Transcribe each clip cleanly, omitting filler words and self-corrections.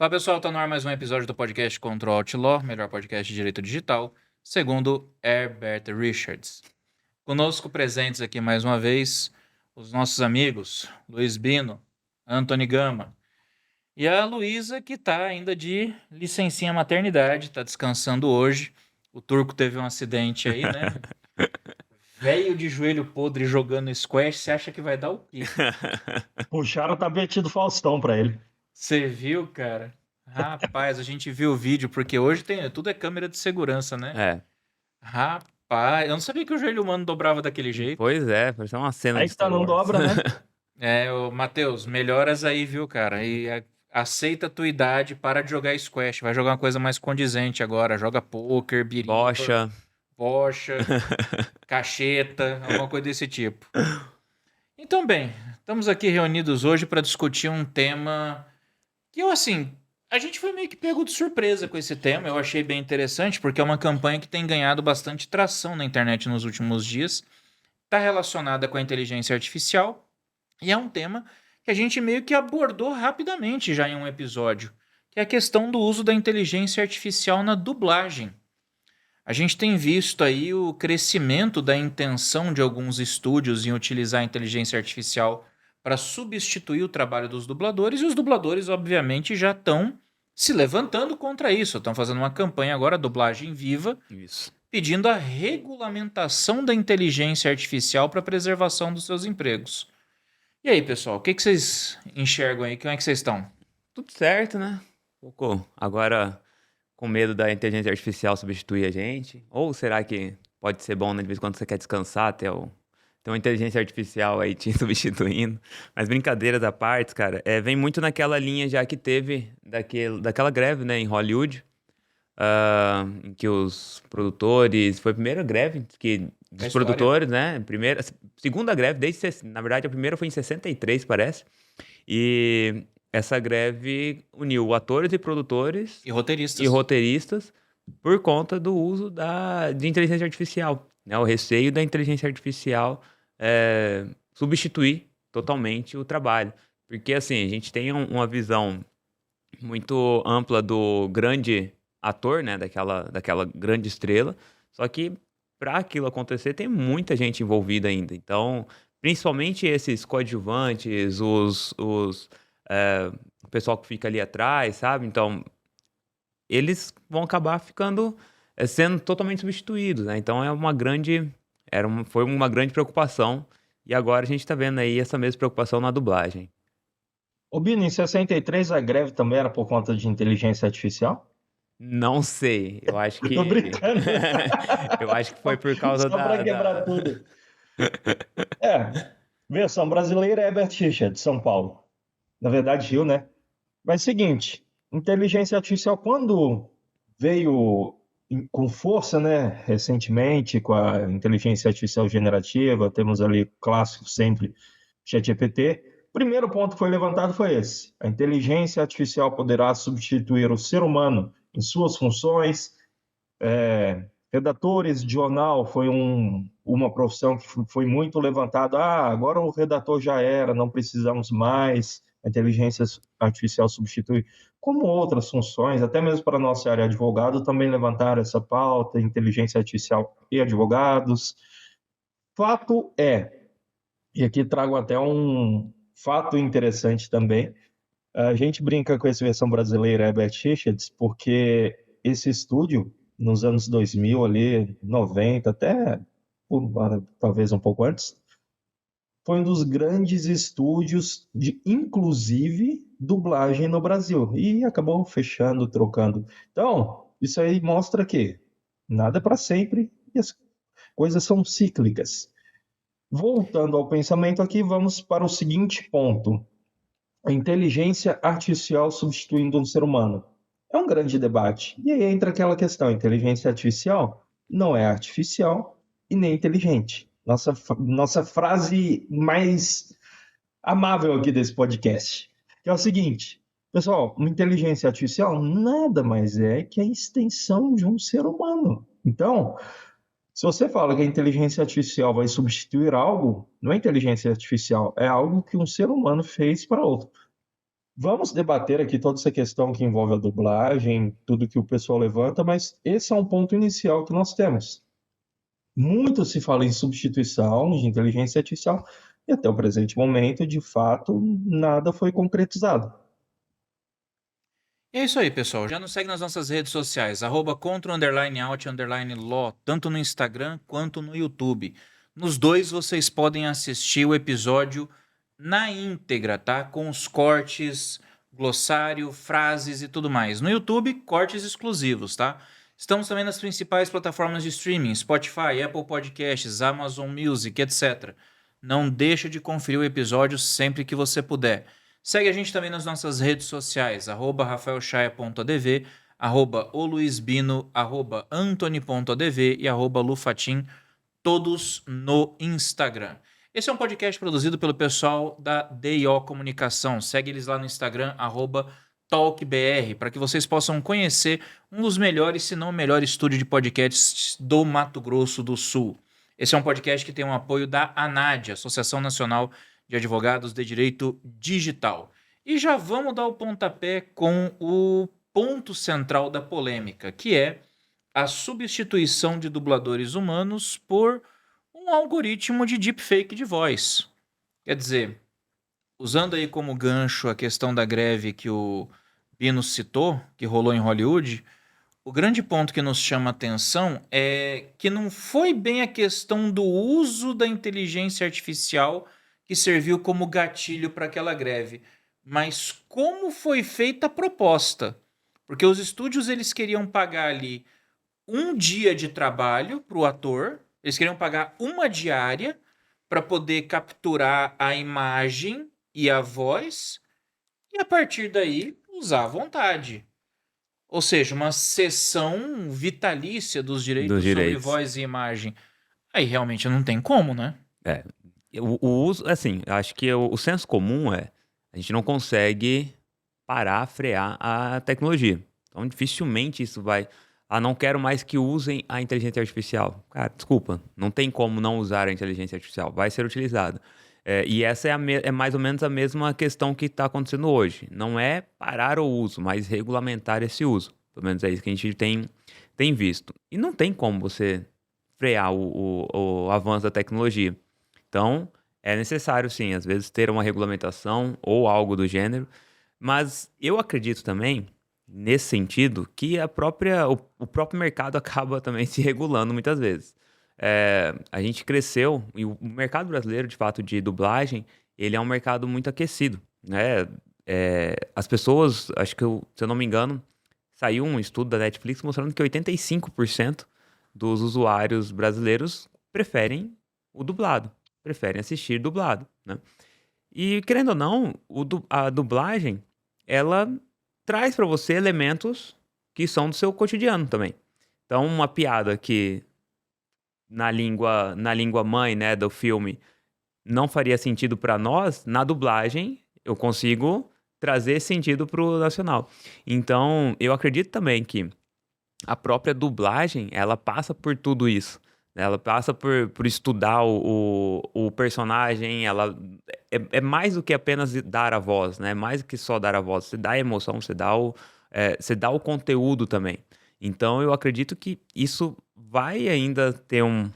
Fala pessoal, tá no ar mais um episódio do podcast Control Outlaw, melhor podcast de direito digital, segundo Herbert Richards. Conosco presentes aqui mais uma vez os nossos amigos Luiz Bino, Anthony Gama e a Luísa, que tá ainda de licencinha maternidade, tá descansando hoje. O Turco teve um acidente aí, né? Velho de joelho podre jogando squash, você acha que vai dar o quê? Puxaram o tapete do Faustão pra ele. Você viu, cara? Rapaz, a gente viu o vídeo, porque hoje tudo é câmera de segurança, né? É, Rapaz, eu não sabia que o joelho humano dobrava daquele jeito. pois é, parece uma cena Aí de que tá, Star não Wars. dobra, né? Ô Matheus, melhoras aí, viu, cara? Aceita a tua idade, para de jogar squash, vai jogar uma coisa mais condizente agora. Joga poker, biriba, Bocha. bocha, cacheta, alguma coisa desse tipo. Então, bem, estamos aqui reunidos hoje para discutir um tema que a gente foi meio que pego de surpresa com esse tema. Eu achei bem interessante, porque é uma campanha que tem ganhado bastante tração na internet nos últimos dias. Está relacionada com a inteligência artificial e é um tema que a gente meio que abordou rapidamente já em um episódio, que é a questão do uso da inteligência artificial na dublagem. A gente tem visto aí o crescimento da intenção de alguns estúdios em utilizar a inteligência artificial para substituir o trabalho dos dubladores, e os dubladores, obviamente, já estão se levantando contra isso. Estão fazendo uma campanha agora, Dublagem Viva, Isso. pedindo a regulamentação da inteligência artificial para a preservação dos seus empregos. E aí, pessoal, o que vocês enxergam aí? Como é que vocês estão? Tudo certo, né? Um pouco agora com medo da inteligência artificial substituir a gente. Ou será que pode ser bom, né? De vez em quando você quer descansar, ter uma inteligência artificial aí te substituindo. Mas brincadeiras à parte, cara, vem muito naquela linha já que teve daquela greve, né, em Hollywood. Em que os produtores... Foi a primeira greve dos história. produtores, né? Segunda greve, na verdade, a primeira foi em 63, parece. E essa greve uniu atores e produtores E roteiristas. e roteiristas por conta do uso de inteligência artificial, né? O receio da inteligência artificial substituir totalmente o trabalho. Porque, assim, a gente tem uma visão muito ampla do grande ator, né, daquela grande estrela, só que para aquilo acontecer tem muita gente envolvida ainda. Então, principalmente esses coadjuvantes, o pessoal que fica ali atrás, sabe? Então, eles vão acabar ficando sendo totalmente substituídos, né? Então, foi uma grande preocupação, e agora a gente está vendo aí essa mesma preocupação na dublagem. Ô, Bino, em 63 a greve também era por conta de inteligência artificial? Não sei, eu acho que... Tô brincando. Eu acho que foi por causa Só pra quebrar tudo. Versão brasileira é Herbert Richards, de São Paulo. Na verdade, Rio, né? Mas seguinte, inteligência artificial, quando veio com força, né, recentemente, com a inteligência artificial generativa, temos ali clássico sempre, ChatGPT. Primeiro ponto que foi levantado foi esse: a inteligência artificial poderá substituir o ser humano em suas funções. Redatores de jornal foi uma profissão que foi muito levantada. Agora o redator já era, não precisamos mais. A inteligência artificial substitui, como outras funções, até mesmo para a nossa área de advogado, também levantaram essa pauta, inteligência artificial e advogados. Fato é, e aqui trago até um fato interessante também, a gente brinca com essa versão brasileira Herbert Richards, porque esse estúdio, nos anos 2000, ali, 90, até talvez um pouco antes, foi um dos grandes estúdios de, inclusive, dublagem no Brasil. E acabou fechando, trocando. Então, isso aí mostra que nada é para sempre e as coisas são cíclicas. Voltando ao pensamento aqui, vamos para o seguinte ponto: a inteligência artificial substituindo um ser humano. É um grande debate. E aí entra aquela questão: a inteligência artificial não é artificial e nem inteligente. Nossa frase mais amável aqui desse podcast, que é o seguinte: pessoal, uma inteligência artificial nada mais é que a extensão de um ser humano. Então, se você fala que a inteligência artificial vai substituir algo, não é inteligência artificial, é algo que um ser humano fez para outro. Vamos debater aqui toda essa questão que envolve a dublagem, tudo que o pessoal levanta, mas esse é um ponto inicial que nós temos. Muito se fala em substituição de inteligência artificial e até o presente momento, de fato, nada foi concretizado. E é isso aí, pessoal. Já nos segue nas nossas redes sociais, @contro_out_law, tanto no Instagram quanto no YouTube. Nos dois vocês podem assistir o episódio na íntegra, tá? Com os cortes, glossário, frases e tudo mais. No YouTube, cortes exclusivos, tá? Estamos também nas principais plataformas de streaming, Spotify, Apple Podcasts, Amazon Music, etc. Não deixa de conferir o episódio sempre que você puder. Segue a gente também nas nossas redes sociais, @rafaelchaia.adv, @oluisbino, @antony.adv e @lufatim, todos no Instagram. Esse é um podcast produzido pelo pessoal da DIO Comunicação. Segue eles lá no Instagram, @talkbr, para que vocês possam conhecer um dos melhores, se não o melhor estúdio de podcasts do Mato Grosso do Sul. Esse é um podcast que tem o apoio da ANAD, Associação Nacional de Advogados de Direito Digital. E já vamos dar o pontapé com o ponto central da polêmica, que é a substituição de dubladores humanos por um algoritmo de deepfake de voz. Quer dizer, usando aí como gancho a questão da greve que o Bino citou, que rolou em Hollywood, o grande ponto que nos chama a atenção é que não foi bem a questão do uso da inteligência artificial que serviu como gatilho para aquela greve, mas como foi feita a proposta. Porque os estúdios eles queriam pagar ali um dia de trabalho para o ator, eles queriam pagar uma diária para poder capturar a imagem e a voz, e a partir daí usar à vontade. Ou seja, uma cessão vitalícia dos Dos direitos sobre direitos. voz e imagem. Aí realmente não tem como, né? É, o uso, assim, eu acho que o senso comum é, a gente não consegue parar, frear a tecnologia. Então, dificilmente isso vai, não quero mais que usem a inteligência artificial. Cara, desculpa, não tem como não usar a inteligência artificial, vai ser utilizada. E essa é mais ou menos a mesma questão que está acontecendo hoje. Não é parar o uso, mas regulamentar esse uso. Pelo menos é isso que a gente tem visto. E não tem como você frear o avanço da tecnologia. Então, é necessário, sim, às vezes ter uma regulamentação ou algo do gênero, mas eu acredito também, nesse sentido, que o próprio mercado acaba também se regulando muitas vezes. A gente cresceu, e o mercado brasileiro, de fato, de dublagem, ele é um mercado muito aquecido, né? As pessoas, acho que, se eu não me engano, saiu um estudo da Netflix mostrando que 85% dos usuários brasileiros preferem o dublado, preferem assistir dublado, né? E querendo ou não, a dublagem, ela traz para você elementos que são do seu cotidiano também. Então, uma piada que na língua mãe, né, do filme, não faria sentido para nós, na dublagem eu consigo trazer sentido pro nacional. Então, eu acredito também que a própria dublagem, ela passa por tudo isso, né? Ela passa por estudar o personagem, ela é mais do que apenas dar a voz, né? Mais do que só dar a voz, você dá a emoção, você dá o conteúdo também. Então eu acredito que isso vai ainda ter um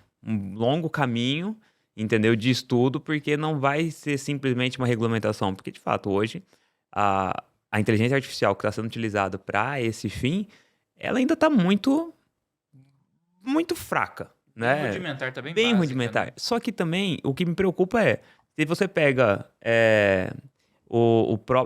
longo caminho, entendeu? De estudo, porque não vai ser simplesmente uma regulamentação, porque de fato hoje a inteligência artificial que está sendo utilizada para esse fim, ela ainda está muito, muito fraca, Bem né? rudimentar, tá bem Bem básica, rudimentar. né? Só que também, o que me preocupa é, se você pega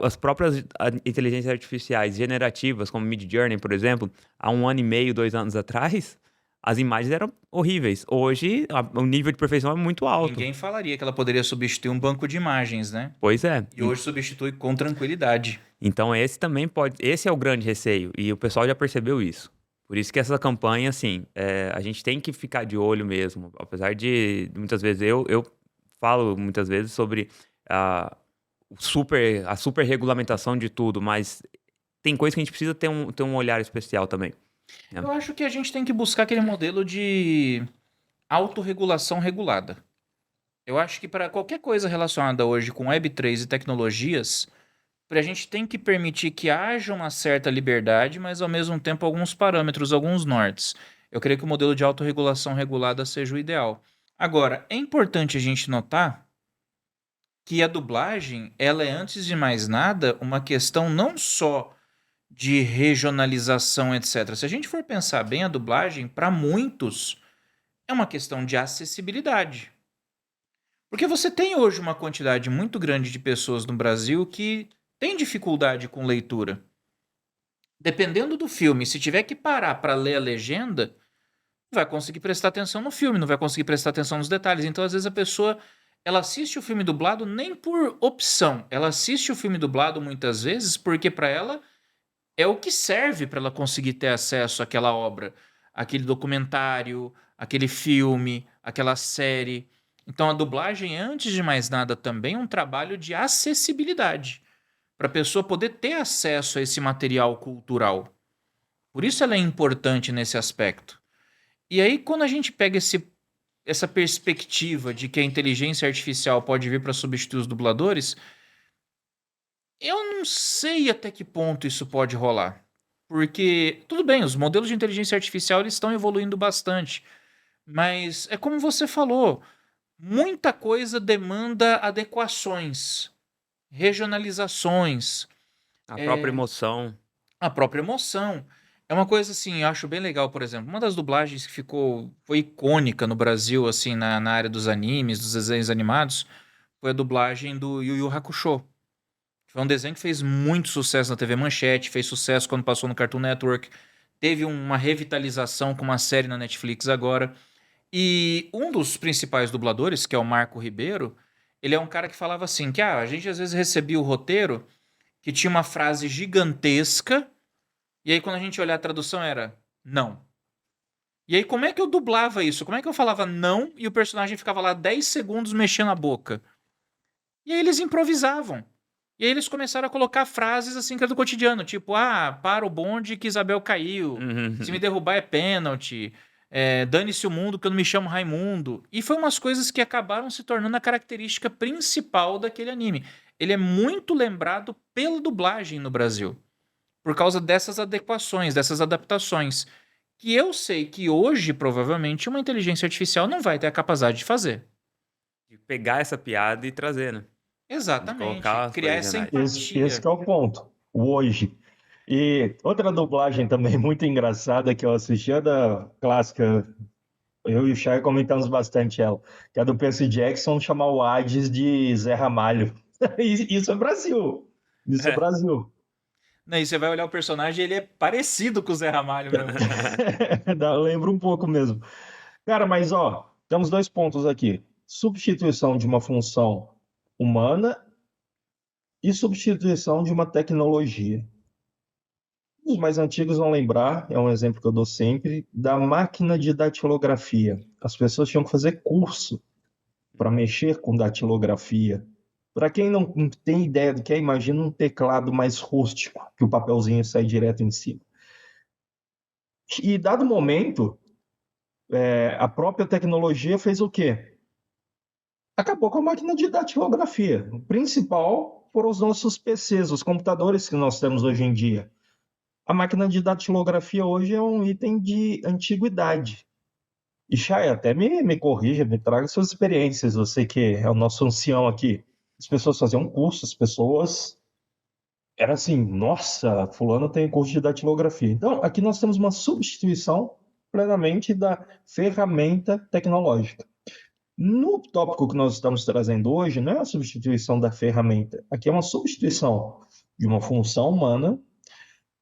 as próprias inteligências artificiais generativas, como Midjourney, por exemplo, há 1 ano e meio, 2 anos atrás, as imagens eram horríveis. Hoje, o nível de perfeição é muito alto. Ninguém falaria que ela poderia substituir um banco de imagens, né? Pois é. E hoje substitui com tranquilidade. Então esse é o grande receio, e o pessoal já percebeu isso. Por isso que essa campanha, assim, a gente tem que ficar de olho mesmo. Apesar de muitas vezes, eu falo muitas vezes sobre a super regulamentação de tudo, mas tem coisa que a gente precisa ter um olhar especial também, né? Eu acho que a gente tem que buscar aquele modelo de autorregulação regulada. Eu acho que para qualquer coisa relacionada hoje com Web3 e tecnologias, a gente tem que permitir que haja uma certa liberdade, mas ao mesmo tempo alguns parâmetros, alguns nortes. Eu creio que o modelo de autorregulação regulada seja o ideal. Agora, é importante a gente notar que a dublagem, ela é antes de mais nada uma questão não só de regionalização, etc. Se a gente for pensar bem, a dublagem, para muitos, é uma questão de acessibilidade. Porque você tem hoje uma quantidade muito grande de pessoas no Brasil que tem dificuldade com leitura. Dependendo do filme, se tiver que parar para ler a legenda, não vai conseguir prestar atenção no filme, não vai conseguir prestar atenção nos detalhes. Então, às vezes, a pessoa ela assiste o filme dublado nem por opção. Ela assiste o filme dublado muitas vezes porque para ela é o que serve para ela conseguir ter acesso àquela obra, aquele documentário, aquele filme, aquela série. Então a dublagem é, antes de mais nada, também um trabalho de acessibilidade, para a pessoa poder ter acesso a esse material cultural. Por isso ela é importante nesse aspecto. E aí, quando a gente pega essa perspectiva de que a inteligência artificial pode vir para substituir os dubladores, eu não sei até que ponto isso pode rolar. Porque, tudo bem, os modelos de inteligência artificial eles estão evoluindo bastante. Mas é como você falou, muita coisa demanda adequações, regionalizações, A própria é, emoção. a própria emoção. É uma coisa assim, eu acho bem legal, por exemplo, uma das dublagens que foi icônica no Brasil, assim, na área dos animes, dos desenhos animados, foi a dublagem do Yu Yu Hakusho. Foi um desenho que fez muito sucesso na TV Manchete, fez sucesso quando passou no Cartoon Network, teve uma revitalização com uma série na Netflix agora. E um dos principais dubladores, que é o Marco Ribeiro, ele é um cara que falava assim, que a gente às vezes recebia o roteiro que tinha uma frase gigantesca, e aí quando a gente olhar a tradução era não. E aí como é que eu dublava isso? Como é que eu falava não e o personagem ficava lá 10 segundos mexendo a boca? E aí eles improvisavam. E aí eles começaram a colocar frases assim que era do cotidiano, tipo, para o bonde que Isabel caiu, se me Uhum. derrubar é pênalti, dane-se o mundo que eu não me chamo Raimundo. E foi umas coisas que acabaram se tornando a característica principal daquele anime. Ele é muito lembrado pela dublagem no Brasil, por causa dessas adequações, dessas adaptações, que eu sei que hoje, provavelmente, uma inteligência artificial não vai ter a capacidade de fazer. De pegar essa piada e trazer, né? De Exatamente, colocar as criar essa originais. Esse empatia. que é o ponto, o hoje. E outra dublagem também muito engraçada que eu assisti é da clássica, eu e o Chay comentamos bastante ela, que é do Percy Jackson chamar o Hades de Zé Ramalho. Isso é Brasil. Isso é É. Brasil. Não, e você vai olhar o personagem, ele é parecido com o Zé Ramalho mesmo. Lembra um pouco mesmo. Cara, mas ó, temos dois pontos aqui: substituição de uma função humana e substituição de uma tecnologia. Os mais antigos vão lembrar, é um exemplo que eu dou sempre, da máquina de datilografia. As pessoas tinham que fazer curso para mexer com datilografia. Para quem não tem ideia do que é, imagina um teclado mais rústico, que o papelzinho sai direto em cima. E dado momento, a própria tecnologia fez o quê? Acabou com a máquina de datilografia. O principal foram os nossos PCs, os computadores que nós temos hoje em dia. A máquina de datilografia hoje é um item de antiguidade. E Chay, até me corrija, me traga suas experiências. Você que é o nosso ancião aqui. As pessoas faziam curso, as pessoas. Era assim, nossa, fulano tem curso de datilografia. Então, aqui nós temos uma substituição plenamente da ferramenta tecnológica. No tópico que nós estamos trazendo hoje, não é a substituição da ferramenta. Aqui é uma substituição de uma função humana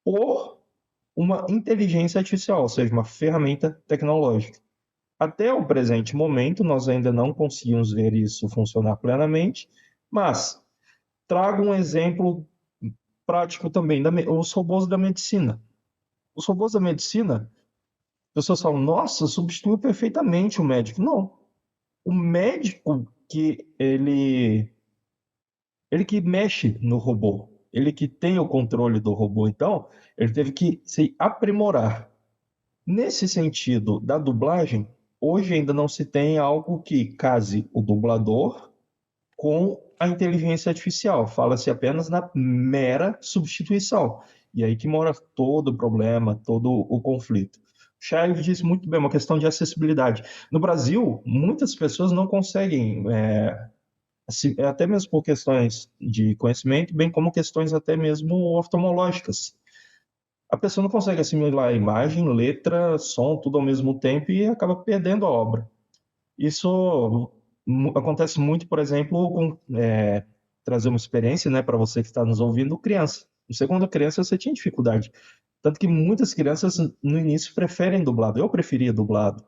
por uma inteligência artificial, ou seja, uma ferramenta tecnológica. Até o presente momento, nós ainda não conseguimos ver isso funcionar plenamente, mas trago um exemplo prático também, os robôs da medicina. Os robôs da medicina, as pessoas falam, nossa, substitui perfeitamente o médico. Não, o médico que ele que mexe no robô, ele que tem o controle do robô, então ele teve que se aprimorar. Nesse sentido da dublagem, hoje ainda não se tem algo que case o dublador com a inteligência artificial, fala-se apenas na mera substituição. E aí que mora todo o problema, todo o conflito. O Chay disse muito bem, uma questão de acessibilidade. No Brasil, muitas pessoas não conseguem, até mesmo por questões de conhecimento, bem como questões até mesmo oftalmológicas. A pessoa não consegue assimilar a imagem, letra, som, tudo ao mesmo tempo e acaba perdendo a obra. Isso acontece muito, por exemplo, trazer uma experiência, né, para você que está nos ouvindo, criança. No segundo criança você tinha dificuldade. Tanto que muitas crianças no início preferem dublado. Eu preferia dublado.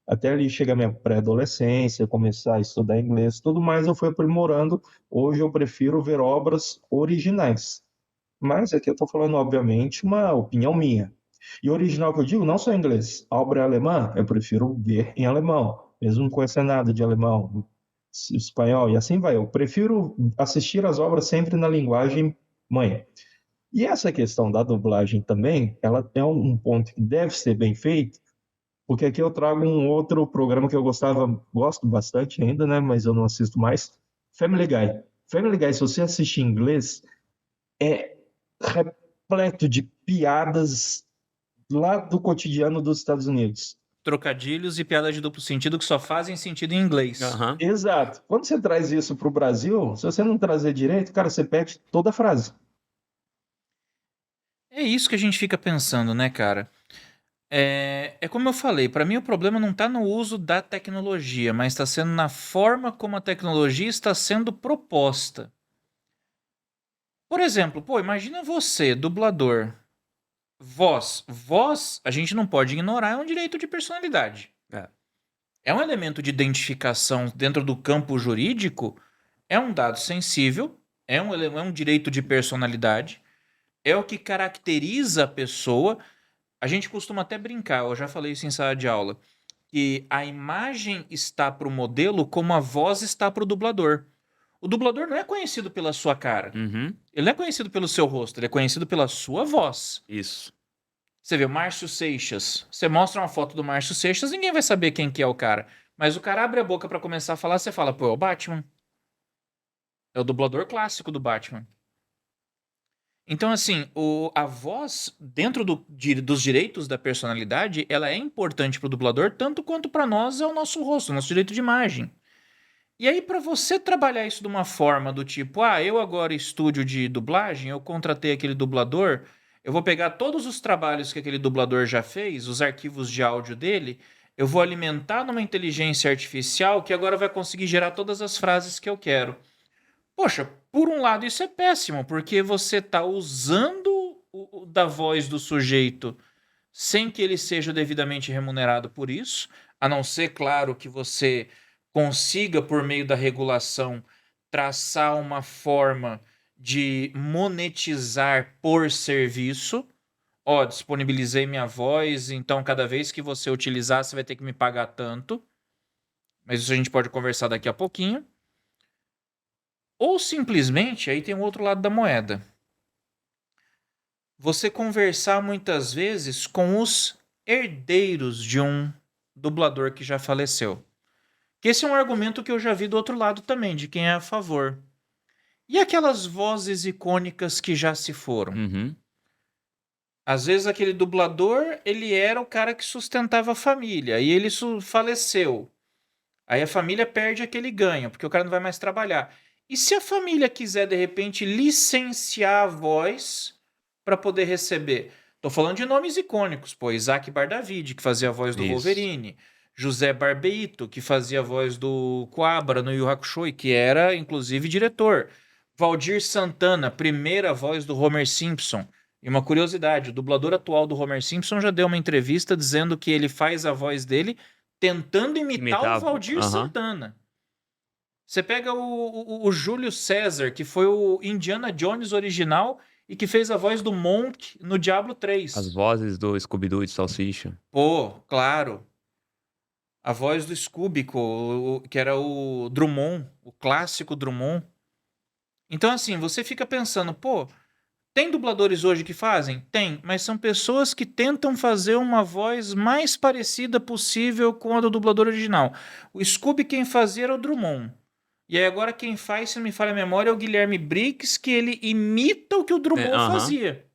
Até ali chegar a minha pré-adolescência, começar a estudar inglês, tudo mais eu fui aprimorando. Hoje eu prefiro ver obras originais. Mas aqui eu estou falando, obviamente, uma opinião minha. E original que eu digo, não só em inglês. A obra é alemã, eu prefiro ver em alemão, mesmo não conhecendo nada de alemão, espanhol e assim vai. Eu prefiro assistir as obras sempre na linguagem mãe. E essa questão da dublagem também, ela é um ponto que deve ser bem feito, porque aqui eu trago um outro programa que eu gosto bastante ainda, né, mas eu não assisto mais, Family Guy. Family Guy, se você assistir em inglês, é repleto de piadas lá do cotidiano dos Estados Unidos. Trocadilhos e piadas de duplo sentido que só fazem sentido em inglês. Aham. Exato. Quando você traz isso para o Brasil, se você não trazer direito, cara, você perde toda a frase. É isso que a gente fica pensando, né, cara? É como eu falei, para mim o problema não está no uso da tecnologia, mas está sendo na forma como a tecnologia está sendo proposta. Por exemplo, pô, imagina você, dublador. Voz, a gente não pode ignorar, é um direito de personalidade. É. É um elemento de identificação dentro do campo jurídico, é um dado sensível, é um direito de personalidade, é o que caracteriza a pessoa. A gente costuma até brincar, eu já falei isso em sala de aula, que a imagem está para o modelo como a voz está para o dublador. O dublador não é conhecido pela sua cara. Uhum. Ele não é conhecido pelo seu rosto, ele é conhecido pela sua voz. Isso. Você vê o Márcio Seixas. Você mostra uma foto do Márcio Seixas, ninguém vai saber quem que é o cara. Mas o cara abre a boca pra começar a falar, você fala, pô, é o Batman. É o dublador clássico do Batman. Então, assim, a voz, dentro dos direitos da personalidade, ela é importante pro dublador, tanto quanto pra nós é o nosso rosto, o nosso direito de imagem. E aí, pra você trabalhar isso de uma forma do tipo, eu agora estúdio de dublagem, eu contratei aquele dublador, eu vou pegar todos os trabalhos que aquele dublador já fez, os arquivos de áudio dele, eu vou alimentar numa inteligência artificial que agora vai conseguir gerar todas as frases que eu quero. Poxa, por um lado isso é péssimo, porque você está usando da voz do sujeito sem que ele seja devidamente remunerado por isso, a não ser, claro, que você consiga, por meio da regulação, traçar uma forma de monetizar por serviço. Disponibilizei minha voz, então cada vez que você utilizar, você vai ter que me pagar tanto. Mas isso a gente pode conversar daqui a pouquinho. Ou simplesmente, aí tem o outro lado da moeda. Você conversar muitas vezes com os herdeiros de um dublador que já faleceu. Que esse é um argumento que eu já vi do outro lado também, de quem é a favor. E aquelas vozes icônicas que já se foram? Uhum. Às vezes aquele dublador, ele era o cara que sustentava a família, e ele faleceu. Aí a família perde aquele ganho, porque o cara não vai mais trabalhar. E se a família quiser, de repente, licenciar a voz para poder receber? Tô falando de nomes icônicos, pô. Isaac Bardavid, que fazia a voz do Isso. Wolverine. José Barbeito, que fazia a voz do Coabra no Yu Yu Hakusho e que era, inclusive, diretor. Valdir Santana, primeira voz do Homer Simpson. E uma curiosidade, o dublador atual do Homer Simpson já deu uma entrevista dizendo que ele faz a voz dele tentando imitar o Valdir Santana. Você pega o Júlio César, que foi o Indiana Jones original e que fez a voz do Monk no Diablo 3. As vozes do Scooby-Doo e de Salsicha. Pô, claro. A voz do Scooby, que era o Drummond, o clássico Drummond. Então, assim, você fica pensando, pô, tem dubladores hoje que fazem? Tem, mas são pessoas que tentam fazer uma voz mais parecida possível com a do dublador original. O Scooby quem fazia era o Drummond. E aí agora quem faz, se não me falha a memória, é o Guilherme Briggs, que ele imita o que o Drummond aham. fazia.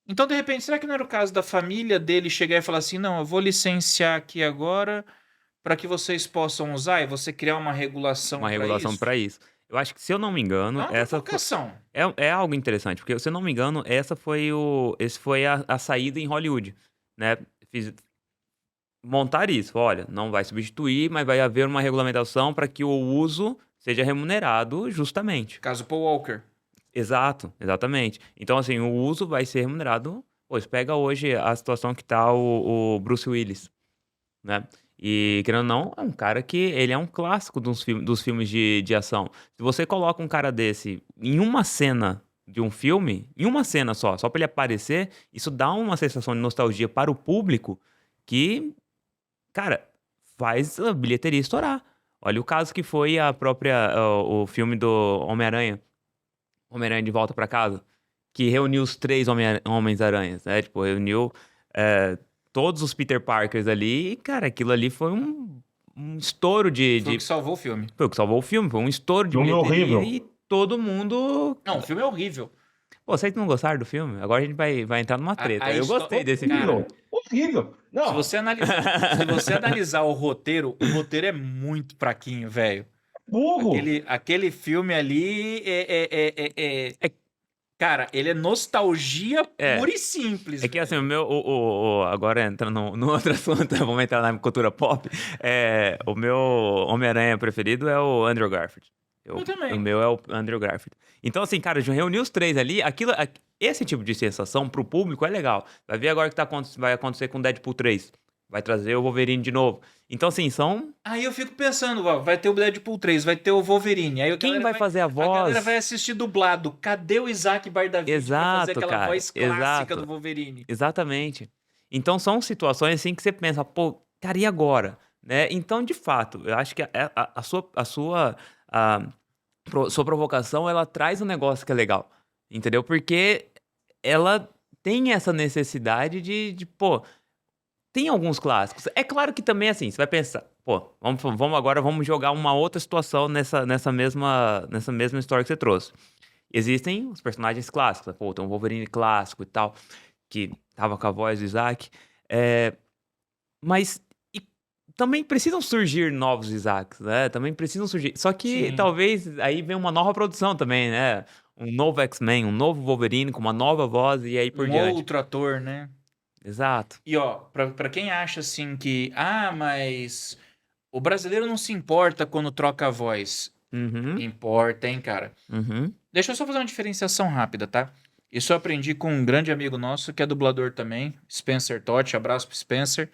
Então, de repente, será que não era o caso da família dele chegar e falar assim, não, eu vou licenciar aqui agora para que vocês possam usar e você criar uma regulação Uma para regulação isso? pra isso. Eu acho que, se eu não me É engano, uma essa foi, provocação. é algo interessante, porque, se eu não me engano, esse foi a saída em Hollywood, né? Montar isso, olha, não vai substituir, mas vai haver uma regulamentação para que o uso seja remunerado justamente. Caso Paul Walker. Exato, exatamente. Então, assim, o uso vai ser remunerado. Pois pega hoje a situação que tá o Bruce Willis, né? E, querendo ou não, é um cara que ele é um clássico dos filmes de ação. Se você coloca um cara desse em uma cena de um filme, em uma cena só pra ele aparecer, isso dá uma sensação de nostalgia para o público que, cara, faz a bilheteria estourar. Olha o caso que foi o filme do Homem-Aranha. Homem-Aranha de Volta pra Casa, que reuniu os três Homens-Aranhas, né? Tipo, reuniu todos os Peter Parkers ali e, cara, aquilo ali foi um estouro Foi o que salvou o filme. Foi o que salvou o filme, foi um estouro de Filme bilheteria horrível. e todo mundo... Não, o filme é horrível. Pô, vocês não gostaram do filme? Agora a gente vai entrar numa treta. Eu gostei desse Cara, filme. Horrível. Se Não, você analisar o roteiro é muito fraquinho, velho. burro. Aquele filme ali Cara, ele é nostalgia É. pura e simples. É que, assim, velho. agora entrando no outro assunto, vamos entrar na cultura pop. O meu Homem-Aranha preferido é o Andrew Garfield. Eu também. O meu é o Andrew Garfield. Então, assim, cara, reunir os três ali, esse tipo de sensação pro público é legal. Vai ver agora o que vai acontecer com Deadpool 3. Vai trazer o Wolverine de novo. Então, assim, Aí eu fico pensando, ó, vai ter o Deadpool 3, vai ter o Wolverine. Aí Quem vai fazer a voz? A galera vai assistir dublado. Cadê o Isaac Bardavich pra fazer Exato, aquela cara. voz clássica Exato. do Wolverine? Exatamente. Então são situações assim que você pensa, pô, cara, e agora? Né? Então, de fato, eu acho que sua provocação, ela traz um negócio que é legal, entendeu? Porque ela tem essa necessidade pô, tem alguns clássicos. É claro que também, assim, você vai pensar, pô, vamos jogar uma outra situação nessa mesma história que você trouxe. Existem os personagens clássicos, pô, tem um Wolverine clássico e tal, que tava com a voz do Isaac. Mas também precisam surgir novos Isaacs, né? Também precisam surgir. Só que Sim. talvez aí vem uma nova produção também, né? Um novo X-Men, um novo Wolverine com uma nova voz e aí por diante. Outro ator, né? Exato. E ó, pra quem acha assim que, mas o brasileiro não se importa quando troca a voz. Uhum, Importa, hein, cara? uhum. Deixa eu só fazer uma diferenciação rápida, tá? Isso eu aprendi com um grande amigo nosso, que é dublador também, Spencer Totti, abraço pro Spencer.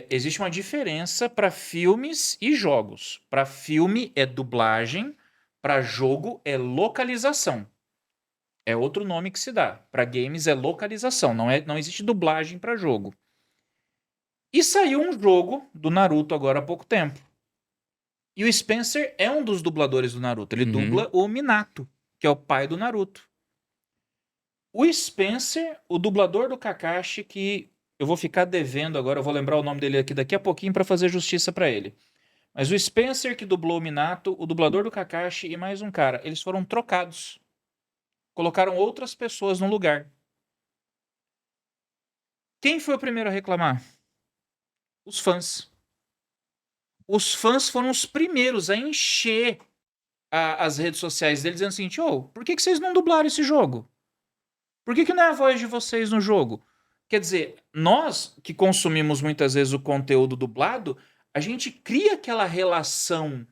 Existe uma diferença para filmes e jogos. Para filme é dublagem, para jogo é localização. É outro nome que se dá. Para games é localização, não existe dublagem para jogo. E saiu um jogo do Naruto agora há pouco tempo. E o Spencer é um dos dubladores do Naruto. Ele dubla o Minato, que é o pai do Naruto. O Spencer, o dublador do Kakashi, que eu vou ficar devendo agora, eu vou lembrar o nome dele aqui daqui a pouquinho para fazer justiça para ele. Mas o Spencer que dublou o Minato, o dublador do Kakashi e mais um cara, eles foram trocados. Colocaram outras pessoas no lugar. Quem foi o primeiro a reclamar? Os fãs. Os fãs foram os primeiros a encher as redes sociais deles dizendo o seguinte, por que vocês não dublaram esse jogo? Por que não é a voz de vocês no jogo? Quer dizer, nós que consumimos muitas vezes o conteúdo dublado, a gente cria aquela relação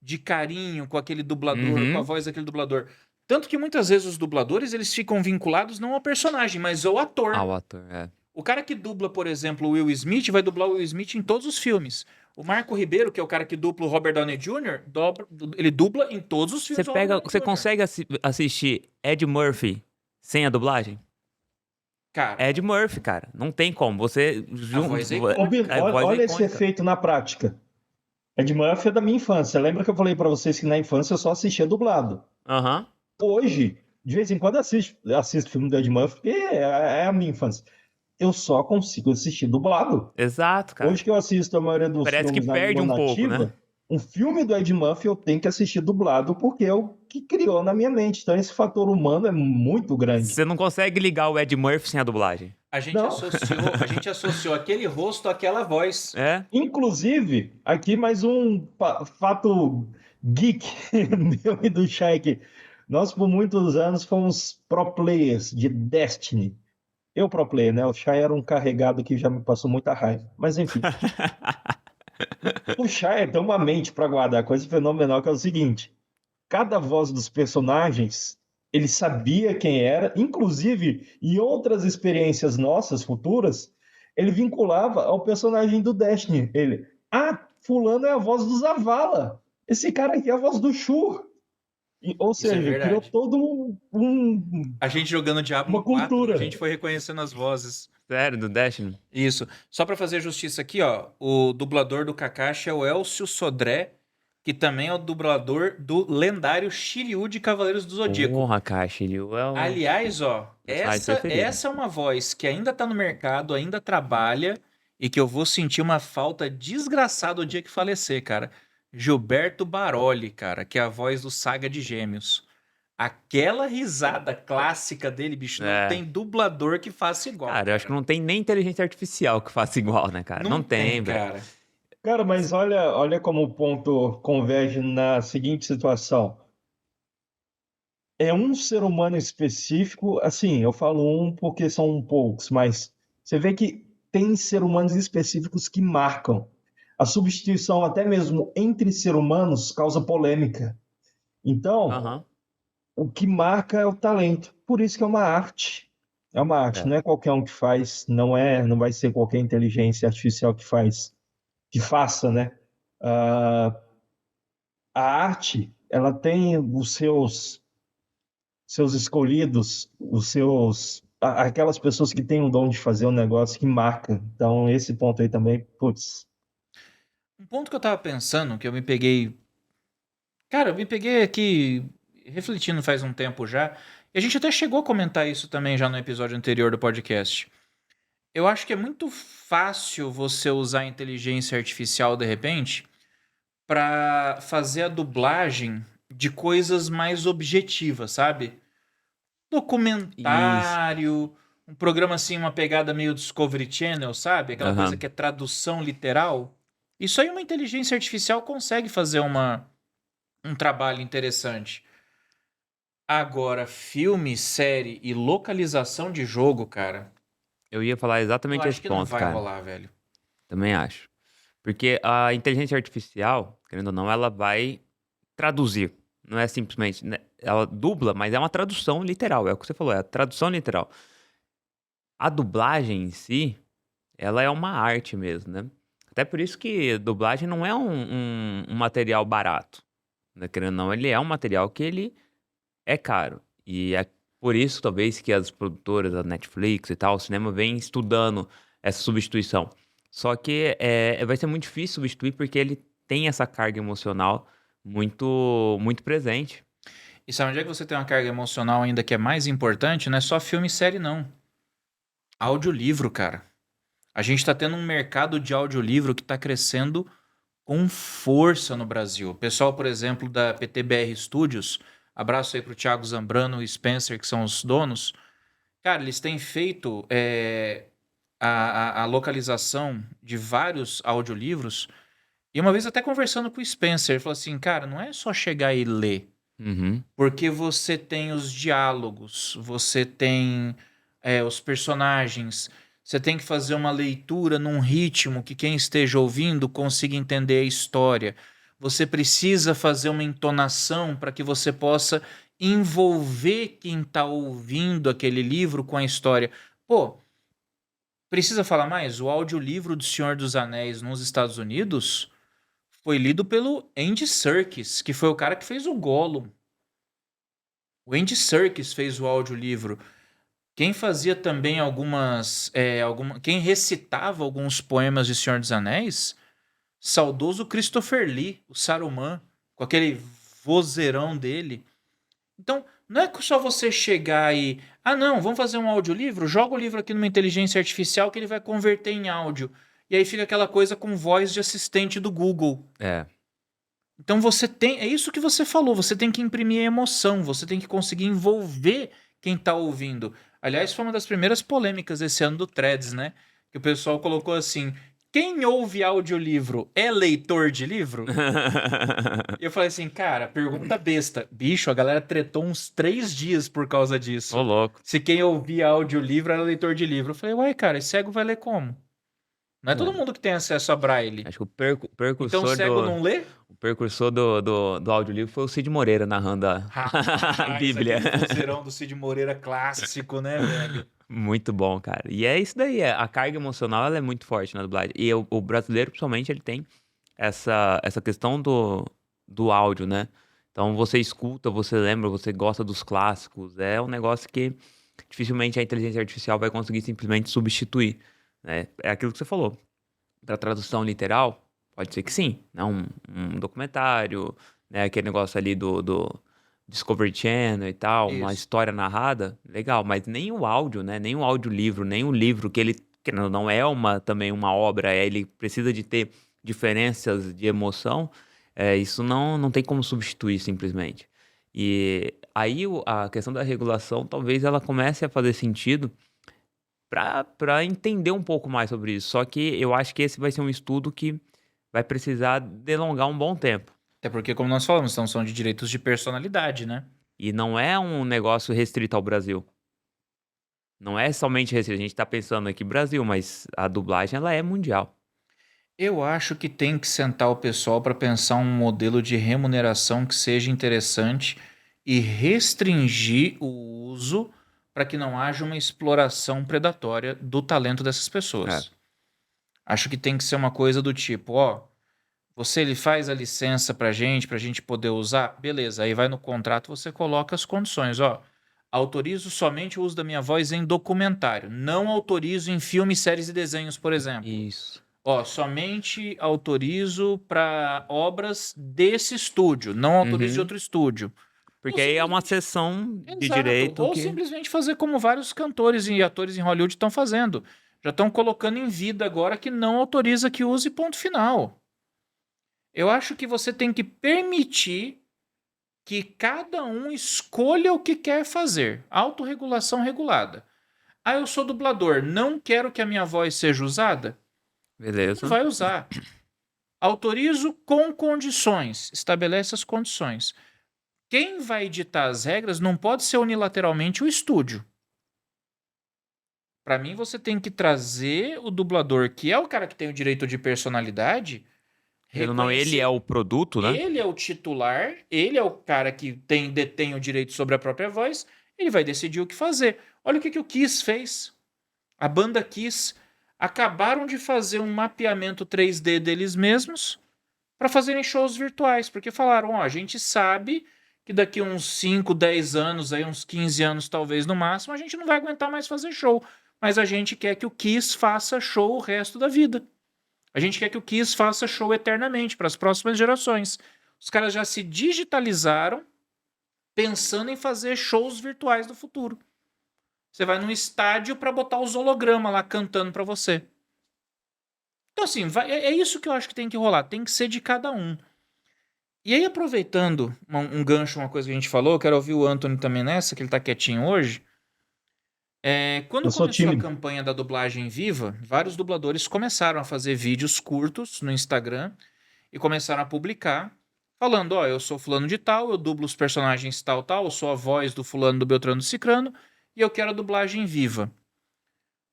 de carinho com aquele dublador, com a voz daquele dublador. Tanto que muitas vezes os dubladores, eles ficam vinculados não ao personagem, mas ao ator. Ao ator, é. O cara que dubla, por exemplo, o Will Smith, vai dublar o Will Smith em todos os filmes. O Marco Ribeiro, que é o cara que dupla o Robert Downey Jr., ele dubla em todos os filmes. Você consegue assistir Ed Murphy sem a dublagem? Cara, Ed Murphy, cara. Não tem como. Você... voz é icônica. Olha esse efeito na prática. Ed Murphy é da minha infância. Lembra que eu falei pra vocês que na infância eu só assistia dublado? Aham. Hoje, de vez em quando assisto filme do Ed Murphy, porque é a minha infância. Eu só consigo assistir dublado. Exato, cara. Hoje que eu assisto a maioria dos Parece que filmes na perde língua um pouco, nativa, né? Um filme do Ed Murphy eu tenho que assistir dublado porque é o que criou na minha mente. Então esse fator humano é muito grande. Você não consegue ligar o Ed Murphy sem a dublagem. A gente Não. associou aquele rosto àquela voz. É? Inclusive, aqui mais um fato geek meu e do Shaq. Nós, por muitos anos, fomos pro players de Destiny. Eu pro player, né? O Shai era um carregado que já me passou muita raiva. Mas enfim, o Shai tem uma mente para guardar, coisa fenomenal que é o seguinte: cada voz dos personagens, ele sabia quem era, inclusive em outras experiências nossas futuras, ele vinculava ao personagem do Destiny. Ele, fulano é a voz do Zavala. Esse cara aqui é a voz do Shur. Ou Isso é seja, criou verdade. todo A gente jogando Diablo uma 4, cultura. a gente foi reconhecendo as vozes. Sério, do Destiny? Isso. Só pra fazer justiça aqui, ó, o dublador do Kakashi é o Elcio Sodré, que também é o dublador do lendário Shiryu de Cavaleiros do Zodíaco. Porra, cara, Shiryu é um Aliás, ó, personagem essa preferido. é uma voz que ainda tá no mercado, ainda trabalha e que eu vou sentir uma falta desgraçada o dia que falecer, cara. Gilberto Baroli, cara, que é a voz do Saga de Gêmeos. Aquela risada clássica dele, bicho, não É. tem dublador que faça igual. Cara, eu acho que não tem nem inteligência artificial que faça igual, né, cara? Não tem, velho. cara. Cara, mas olha como o ponto converge na seguinte situação. É um ser humano específico, assim, eu falo um porque são poucos, mas você vê que tem ser humanos específicos que marcam. A substituição, até mesmo entre ser humanos, causa polêmica. Então, Aham. o que marca é o talento. Por isso que é uma arte. É uma arte, É. não é qualquer um que faz, não vai ser qualquer inteligência artificial que faça, né? Ah, a arte, ela tem os seus escolhidos, aquelas pessoas que têm o dom de fazer um negócio que marca. Então, esse ponto aí também, putz. Um ponto que eu tava pensando, que eu me peguei. Cara, eu me peguei aqui refletindo faz um tempo já. E a gente até chegou a comentar isso também já no episódio anterior do podcast. Eu acho que é muito fácil você usar a inteligência artificial de repente pra fazer a dublagem de coisas mais objetivas, sabe? Documentário, um programa assim, uma pegada meio Discovery Channel, sabe? Aquela Aham. coisa que é tradução literal. Isso aí uma inteligência artificial consegue fazer um trabalho interessante. Agora, filme, série e localização de jogo, cara, Eu ia falar eu exatamente acho esse que não ponto, vai cara. rolar, velho. Também acho. Porque a inteligência artificial, querendo ou não, ela vai traduzir. Não é simplesmente, né, ela dubla, mas é uma tradução literal. É o que você falou, é a tradução literal. A dublagem em si, ela é uma arte mesmo, né? Até por isso que dublagem não é um material barato. Né? Querendo ou não, ele é um material que ele é caro. E é por isso, talvez, que as produtoras, a Netflix e tal, o cinema, vem estudando essa substituição. Só que vai ser muito difícil substituir porque ele tem essa carga emocional muito, muito presente. E sabe onde é que você tem uma carga emocional ainda que é mais importante? Não é só filme e série, não. Audiolivro, cara. A gente tá tendo um mercado de audiolivro que tá crescendo com força no Brasil. O pessoal, por exemplo, da PTBR Studios, abraço aí pro Thiago Zambrano e Spencer, que são os donos. Cara, eles têm feito a localização de vários audiolivros. E uma vez até conversando com o Spencer, ele falou assim, cara, não é só chegar e ler. Uhum. Porque você tem os diálogos, você tem os personagens, você tem que fazer uma leitura num ritmo que quem esteja ouvindo consiga entender a história. Você precisa fazer uma entonação para que você possa envolver quem está ouvindo aquele livro com a história. Pô, precisa falar mais? O audiolivro do Senhor dos Anéis nos Estados Unidos foi lido pelo Andy Serkis, que foi o cara que fez o Gollum. O Andy Serkis fez o audiolivro. Quem fazia também quem recitava alguns poemas de Senhor dos Anéis, saudoso Christopher Lee, o Saruman, com aquele vozeirão dele. Então, não é só você chegar e... não, vamos fazer um audiolivro? Joga o livro aqui numa inteligência artificial que ele vai converter em áudio. E aí fica aquela coisa com voz de assistente do Google. É. Então você tem. É isso que você falou, você tem que imprimir emoção, você tem que conseguir envolver quem tá ouvindo. Aliás, foi uma das primeiras polêmicas esse ano do Threads, né? Que o pessoal colocou assim: quem ouve audiolivro é leitor de livro? E eu falei assim, cara, pergunta besta. Bicho, a galera tretou uns 3 dias por causa Ô, disso. louco. Se quem ouvia audiolivro era leitor de livro. Eu falei, uai, cara, cego vai ler como? Não é todo É, mundo que tem acesso a braille. acho que o Então precursor cego não lê? o precursor do audiolivro foi o Cid Moreira narrando a Rapaz, Bíblia. aquele vozeirão do Cid Moreira clássico, né, velho? Muito bom, cara. E é isso daí, a carga emocional ela é muito forte na dublagem. E o brasileiro, principalmente, ele tem essa questão do áudio, né? Então você escuta, você lembra, você gosta dos clássicos. É um negócio que dificilmente a inteligência artificial vai conseguir simplesmente substituir, né? É aquilo que você falou. Da tradução literal, pode ser que sim, né? Um documentário, né? Aquele negócio ali do Discovery Channel e tal, uma Isso. história narrada, legal, mas nem o áudio, né? Nem o audiolivro, nem o livro que ele que não é também uma obra, ele precisa de ter diferenças de emoção, isso não tem como substituir simplesmente. E aí a questão da regulação talvez ela comece a fazer sentido para entender um pouco mais sobre isso. Só que eu acho que esse vai ser um estudo que vai precisar delongar um bom tempo. Até porque, como nós falamos, então são de direitos de personalidade, né? E não é um negócio restrito ao Brasil. Não é somente restrito. A gente está pensando aqui Brasil, mas a dublagem ela é mundial. Eu acho que tem que sentar o pessoal para pensar um modelo de remuneração que seja interessante e restringir o uso para que não haja uma exploração predatória do talento dessas pessoas. Acho que tem que ser uma coisa do tipo, ó, você ele faz a licença pra gente poder usar, beleza, aí vai no contrato, você coloca as condições, ó. Autorizo somente o uso da minha voz em documentário, não autorizo em filmes, séries e desenhos, por exemplo. Isso. Ó, somente autorizo para obras desse estúdio, não autorizo de Uhum. outro estúdio. Porque Ou aí é uma simplesmente- sessão de Exato. direito Ou que. simplesmente fazer como vários cantores e atores em Hollywood estão fazendo. Já estão colocando em vida agora que não autoriza que use, ponto final. Eu acho que você tem que permitir que cada um escolha o que quer fazer. Autorregulação regulada. Ah, eu sou dublador, não quero que a minha voz seja usada? Beleza. Não vai usar. Autorizo com condições. Estabelece as condições. Quem vai editar as regras não pode ser unilateralmente o estúdio. Para mim, você tem que trazer o dublador, que é o cara que tem o direito de personalidade. Querendo ou não, ele é o produto, né? Ele é o titular, ele é o cara que detém o direito sobre a própria voz, ele vai decidir o que fazer. Olha o que o Kiss fez. A banda Kiss acabaram de fazer um mapeamento 3D deles mesmos para fazerem shows virtuais, porque falaram, ó, a gente sabe que daqui uns 5, 10 anos, aí uns 15 anos talvez no máximo, a gente não vai aguentar mais fazer show, mas a gente quer que o Kiss faça show o resto da vida. A gente quer que o Kiss faça show eternamente para as próximas gerações. Os caras já se digitalizaram pensando em fazer shows virtuais do futuro. Você vai num estádio para botar os hologramas lá cantando para você. Então, assim, é isso que eu acho que tem que rolar. Tem que ser de cada um. E aí, aproveitando um gancho, uma coisa que a gente falou, eu quero ouvir o Anthony também nessa, que ele tá quietinho hoje. Quando Eu sou começou a tímido. campanha da dublagem viva, vários dubladores começaram a fazer vídeos curtos no Instagram e começaram a publicar, falando, ó, eu sou fulano de tal, eu dublo os personagens tal, tal, eu sou a voz do fulano, do Beltrano, do Cicrano, e eu quero a dublagem viva.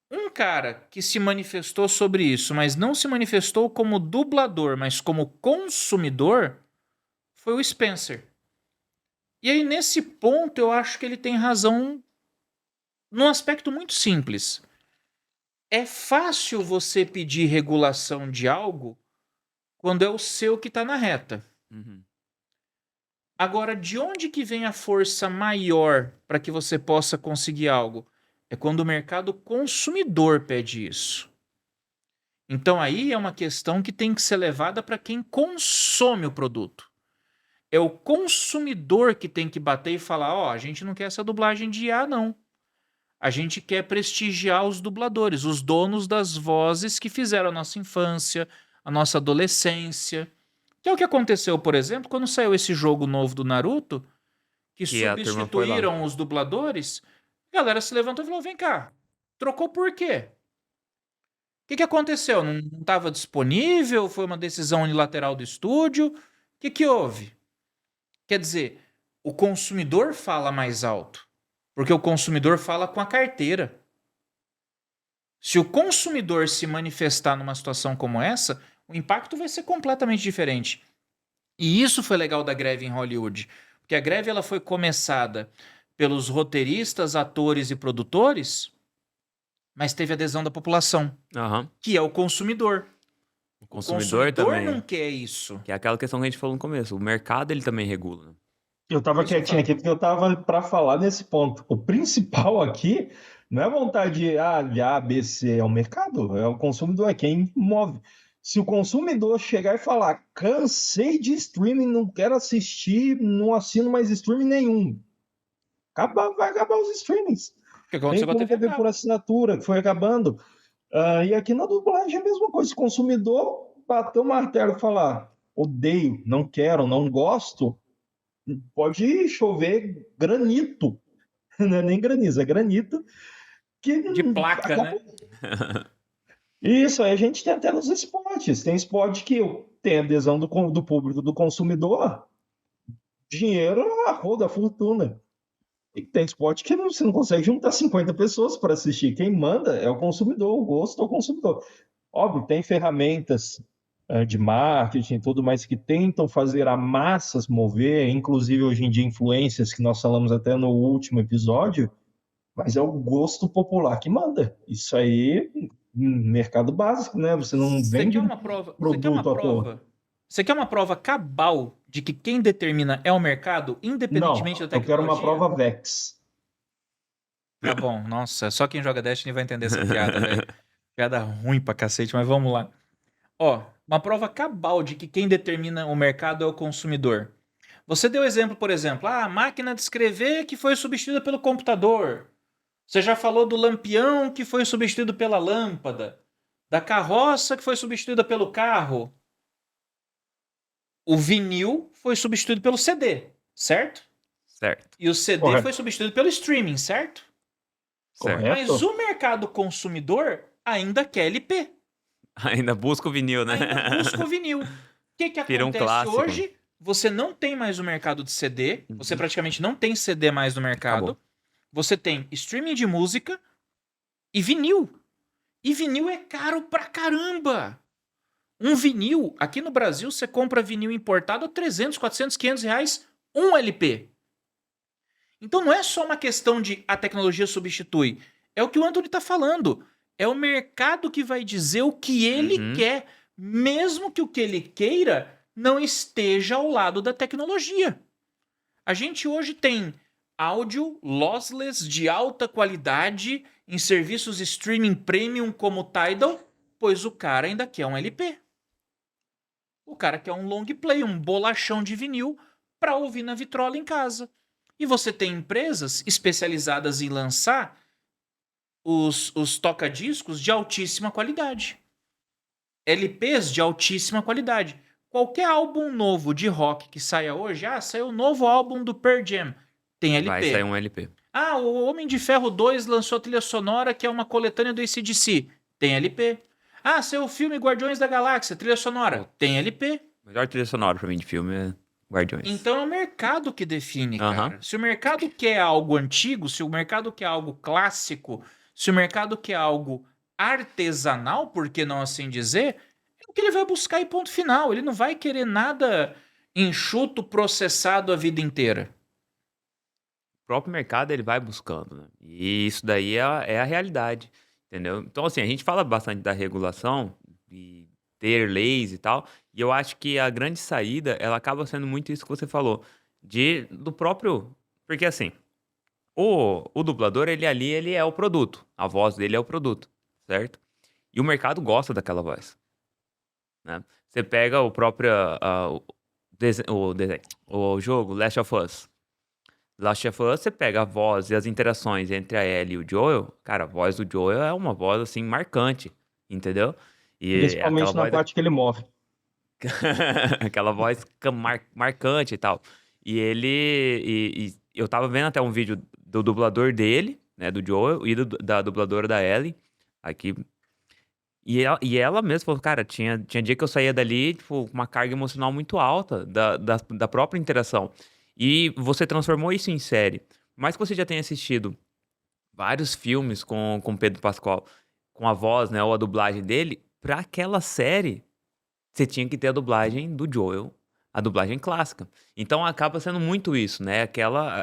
Um cara que se manifestou sobre isso, mas não se manifestou como dublador, mas como consumidor, foi o Spencer. E aí, nesse ponto, eu acho que ele tem razão num aspecto muito simples. É fácil você pedir regulação de algo quando é o seu que está na reta. Uhum. Agora, de onde que vem a força maior para que você possa conseguir algo? É quando o mercado consumidor pede isso. Então aí é uma questão que tem que ser levada para quem consome o produto. É o consumidor que tem que bater e falar, ó, a gente não quer essa dublagem de IA, não. A gente quer prestigiar os dubladores, os donos das vozes que fizeram a nossa infância, a nossa adolescência. Que é o que aconteceu, por exemplo, quando saiu esse jogo novo do Naruto, que Que a turma foi lá. substituíram os dubladores, a galera se levantou e falou: vem cá, trocou por quê? O que aconteceu? Não estava disponível? Foi uma decisão unilateral do estúdio? O que houve? Quer dizer, o consumidor fala mais alto, porque o consumidor fala com a carteira. Se o consumidor se manifestar numa situação como essa, o impacto vai ser completamente diferente. E isso foi legal da greve em Hollywood, porque a greve ela foi começada pelos roteiristas, atores e produtores, mas teve adesão da população, Aham. que é o consumidor. O O consumidor também. não quer isso. Que é aquela questão que a gente falou no começo. O mercado, ele também regula, né? Eu tava Por isso que eu quietinho falo. aqui porque eu tava para falar nesse ponto. O principal aqui não é a vontade de A, B, C, é o mercado, é o consumidor, é quem move. Se o consumidor chegar e falar, cansei de streaming, não quero assistir, não assino mais streaming nenhum, vai acabar os streamings. O que Tem aconteceu com a como TV a TV por cabo. assinatura, que foi acabando. E aqui na dublagem é a mesma coisa. Se o consumidor bater o martelo e falar, odeio, não quero, não gosto, pode chover granito, não é nem granizo, é granito, que De placa, acabou. né? Isso, aí a gente tem até nos esportes. Tem esporte que tem adesão do público, do consumidor, dinheiro a roda, a fortuna. E tem esporte que você não consegue juntar 50 pessoas para assistir. Quem manda é o consumidor, o gosto é o consumidor. Óbvio, tem ferramentas de marketing e tudo mais que tentam fazer a massa se mover, inclusive hoje em dia influências que nós falamos até no último episódio, mas é o gosto popular que manda. Isso aí, mercado básico, né? Você não Você vende quer uma prova? produto à toa. Você quer uma prova cabal de que quem determina é o mercado, independentemente Não, da eu quero uma tecnologia? prova VEX. Tá bom, nossa, só quem joga Destiny vai entender essa piada, velho. Piada ruim pra cacete, mas vamos lá. Ó, uma prova cabal de que quem determina o mercado é o consumidor. Você deu exemplo, por exemplo, a máquina de escrever que foi substituída pelo computador. Você já falou do lampião que foi substituído pela lâmpada, da carroça que foi substituída pelo carro. O vinil foi substituído pelo CD, certo? Certo, E o CD Correto. foi substituído pelo streaming, certo? certo. Correto. Mas o mercado consumidor ainda quer LP. Ainda busca o vinil, né? Ainda busca o vinil. O que Vira um acontece clássico. hoje? Você não tem mais o mercado de CD. Uhum. Você praticamente não tem CD mais no mercado. Acabou. Você tem streaming de música e vinil. E vinil é caro pra caramba. Um vinil, aqui no Brasil, você compra vinil importado a 300, 400, 500 reais, um LP. Então não é só uma questão de a tecnologia substitui. É o que o Anthony tá falando. É o mercado que vai dizer o que ele Uhum. quer, mesmo que o que ele queira não esteja ao lado da tecnologia. A gente hoje tem áudio lossless de alta qualidade em serviços streaming premium como o Tidal, pois o cara ainda quer um LP. O cara quer um long play, um bolachão de vinil para ouvir na vitrola em casa. E você tem empresas especializadas em lançar os toca-discos de altíssima qualidade. LPs de altíssima qualidade. Qualquer álbum novo de rock que saia hoje, saiu o novo álbum do Pearl Jam, tem LP. Vai sair um LP. O Homem de Ferro 2 lançou a trilha sonora que é uma coletânea do AC/DC, tem LP. Saiu o filme Guardiões da Galáxia, trilha sonora, tem LP. Melhor trilha sonora pra mim de filme é Guardiões. Então é o mercado que define, Aham. cara. Se o mercado quer algo antigo, se o mercado quer algo clássico, se o mercado quer algo artesanal, por que não assim dizer, é o que ele vai buscar e ponto final. Ele não vai querer nada enxuto, processado a vida inteira. O próprio mercado ele vai buscando, né? E isso daí é a realidade, entendeu? Então, assim, a gente fala bastante da regulação e ter leis e tal, e eu acho que a grande saída, ela acaba sendo muito isso que você falou, do próprio... Porque, assim, o dublador, ele é o produto, a voz dele é o produto, certo? E o mercado gosta daquela voz, né? Você pega o próprio... o jogo Last of Us. Last of Us, você pega a voz e as interações entre a Ellie e o Joel, cara, a voz do Joel é uma voz, assim, marcante, entendeu? E Principalmente aquela na voz parte que ele morre. Aquela voz marcante e tal. E eu tava vendo até um vídeo do dublador dele, né, do Joel, e da dubladora da Ellie, aqui. E ela mesma falou, cara, tinha dia que eu saía dali, tipo, com uma carga emocional muito alta da própria interação. E você transformou isso em série. Por mais que você já tenha assistido vários filmes com Pedro Pascal, com a voz, né, ou a dublagem dele, pra aquela série, você tinha que ter a dublagem do Joel, a dublagem clássica. Então acaba sendo muito isso, né?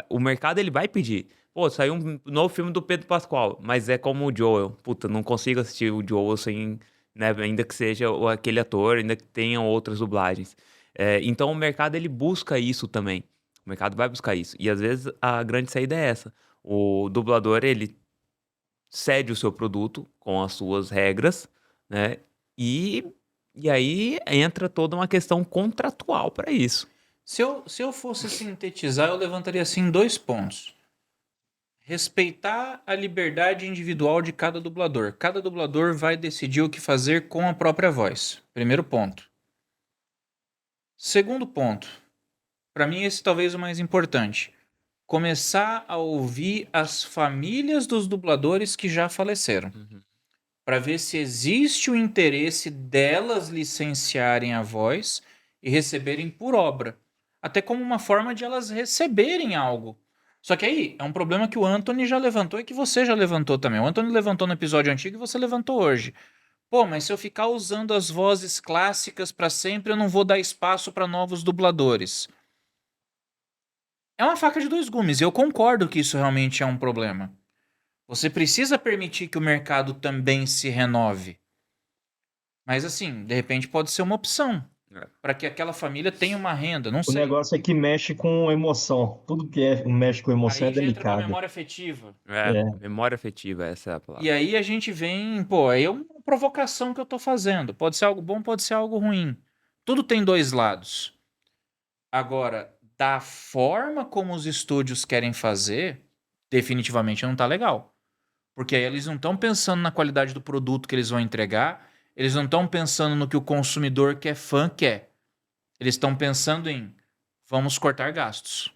O mercado ele vai pedir. Pô, saiu um novo filme do Pedro Pascal, mas é como o Joel. Puta, não consigo assistir o Joel sem, né, ainda que seja aquele ator, ainda que tenham outras dublagens. Então o mercado ele busca isso também. O mercado vai buscar isso. E às vezes a grande saída é essa. O dublador, ele cede o seu produto com as suas regras, né? E, e aí entra toda uma questão contratual para isso. Se eu fosse sintetizar, eu levantaria assim 2 pontos. Respeitar a liberdade individual de cada dublador. Cada dublador vai decidir o que fazer com a própria voz. Primeiro ponto. Segundo ponto. Para mim, esse talvez o mais importante. Começar a ouvir as famílias dos dubladores que já faleceram. Para ver se existe o interesse delas licenciarem a voz e receberem por obra. Até como uma forma de elas receberem algo. Só que aí é um problema que o Anthony já levantou e que você já levantou também. O Anthony levantou no episódio antigo e você levantou hoje. Pô, mas se eu ficar usando as vozes clássicas para sempre, eu não vou dar espaço para novos dubladores. É uma faca de 2 gumes, e eu concordo que isso realmente é um problema. Você precisa permitir que o mercado também se renove. Mas assim, de repente pode ser uma opção para que aquela família tenha uma renda, não O sei. negócio é que mexe com emoção. Tudo que mexe com emoção Aí é já entra com a delicado. memória afetiva. É. Memória afetiva, essa é a E palavra. aí a gente vem, pô, aí é uma provocação que eu tô fazendo. Pode ser algo bom, pode ser algo ruim. Tudo tem 2 lados. Agora, da forma como os estúdios querem fazer, definitivamente não tá legal. Porque aí eles não estão pensando na qualidade do produto que eles vão entregar, eles não estão pensando no que o consumidor que é fã quer. Eles estão pensando em vamos cortar gastos.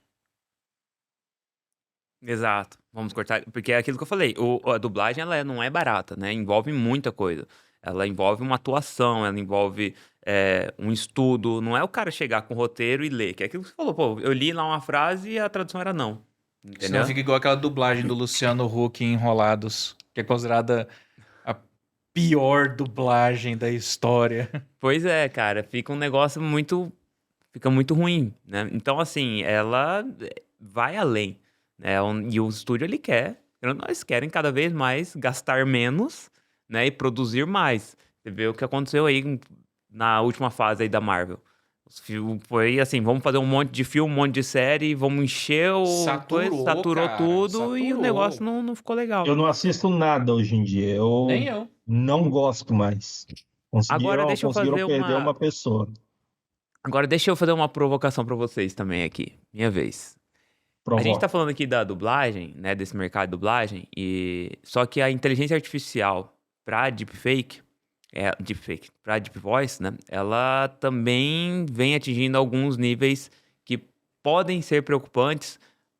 Exato. Vamos cortar. Porque é aquilo que eu falei. A dublagem ela não é barata, né? Envolve muita coisa. Ela envolve uma atuação, ela envolve um estudo. Não é o cara chegar com o roteiro e ler. Que é aquilo que você falou, pô, eu li lá uma frase e a tradução era não. Senão Entendeu? fica igual aquela dublagem do Luciano Huck em Enrolados, que é considerada a pior dublagem da história. Pois é, cara. Fica um negócio muito. Fica muito ruim, né? Então, assim, ela vai além, né? E o estúdio, ele quer. Nós querem cada vez mais gastar menos, né? E produzir mais. Você vê o que aconteceu aí na última fase aí da Marvel. Foi assim, vamos fazer um monte de filme, um monte de série, vamos encher Saturou, saturou cara, tudo e o negócio saturou. não ficou legal. Eu não assisto nada hoje em dia. Nem Eu eu. não gosto mais. Agora deixa eu Conseguiram fazer perder uma. uma pessoa. Agora deixa eu fazer uma provocação pra vocês também aqui. Minha vez. A gente tá Provoca. falando aqui da dublagem, né, desse mercado de dublagem, e só que a inteligência artificial para deepfake, para deep voice, né, ela também vem atingindo alguns níveis que podem ser preocupantes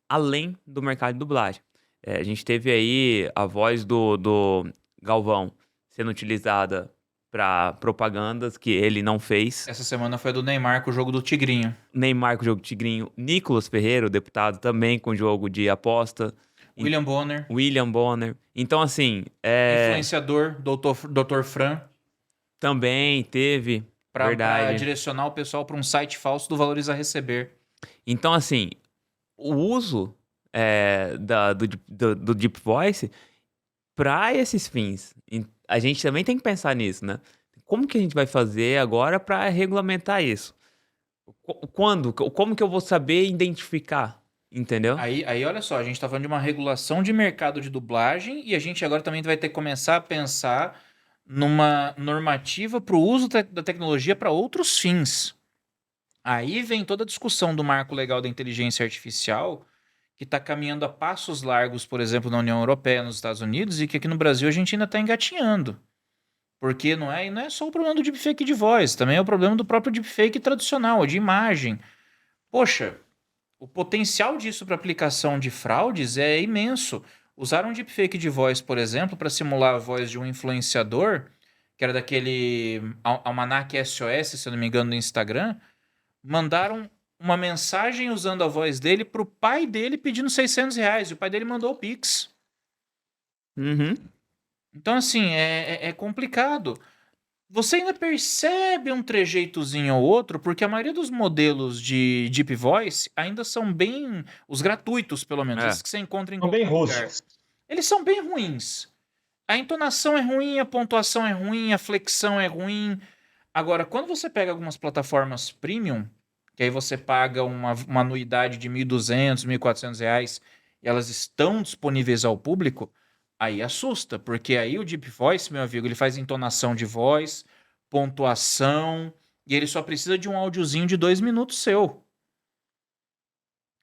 além do mercado de dublagem. A gente teve aí a voz do Galvão sendo utilizada para propagandas que ele não fez. Essa semana foi a do Neymar com o jogo do Tigrinho. Neymar com o jogo Tigrinho, Nicolas Ferreira, o deputado, também com o jogo de aposta. William Bonner, William Bonner. Então, assim, influenciador, Dr. Fran, também teve, para verdade. direcionar o pessoal para um site falso do Valores a Receber. Então, assim, o uso do Deep Voice para esses fins, a gente também tem que pensar nisso, né? Como que a gente vai fazer agora para regulamentar isso? Quando? Como que eu vou saber identificar? Entendeu? Aí, olha só, a gente tá falando de uma regulação de mercado de dublagem e a gente agora também vai ter que começar a pensar numa normativa para o uso da tecnologia para outros fins. Aí vem toda a discussão do marco legal da inteligência artificial, que está caminhando a passos largos, por exemplo, na União Europeia, nos Estados Unidos, e que aqui no Brasil a gente ainda está engatinhando. Porque não é só o problema do deepfake de voz, também é o problema do próprio deepfake tradicional, de imagem. Poxa, o potencial disso para aplicação de fraudes é imenso. Usaram deepfake de voz, por exemplo, para simular a voz de um influenciador, que era daquele Almanac SOS, se eu não me engano, no Instagram. Mandaram uma mensagem usando a voz dele pro pai dele pedindo R$ 600. E o pai dele mandou o Pix. Uhum. Então, assim, é complicado. Você ainda percebe um trejeitozinho ou outro, porque a maioria dos modelos de Deep Voice ainda são bem. Os gratuitos, pelo menos, É. esses que você encontra em São bem qualquer lugar. rústicos. Eles são bem ruins. A entonação é ruim, a pontuação é ruim, a flexão é ruim. Agora, quando você pega algumas plataformas premium, que aí você paga uma anuidade de R$ 1.200, R$ 1.400 e elas estão disponíveis ao público, aí assusta, porque aí o Deep Voice, meu amigo, ele faz entonação de voz, pontuação, e ele só precisa de um áudiozinho de 2 minutos seu.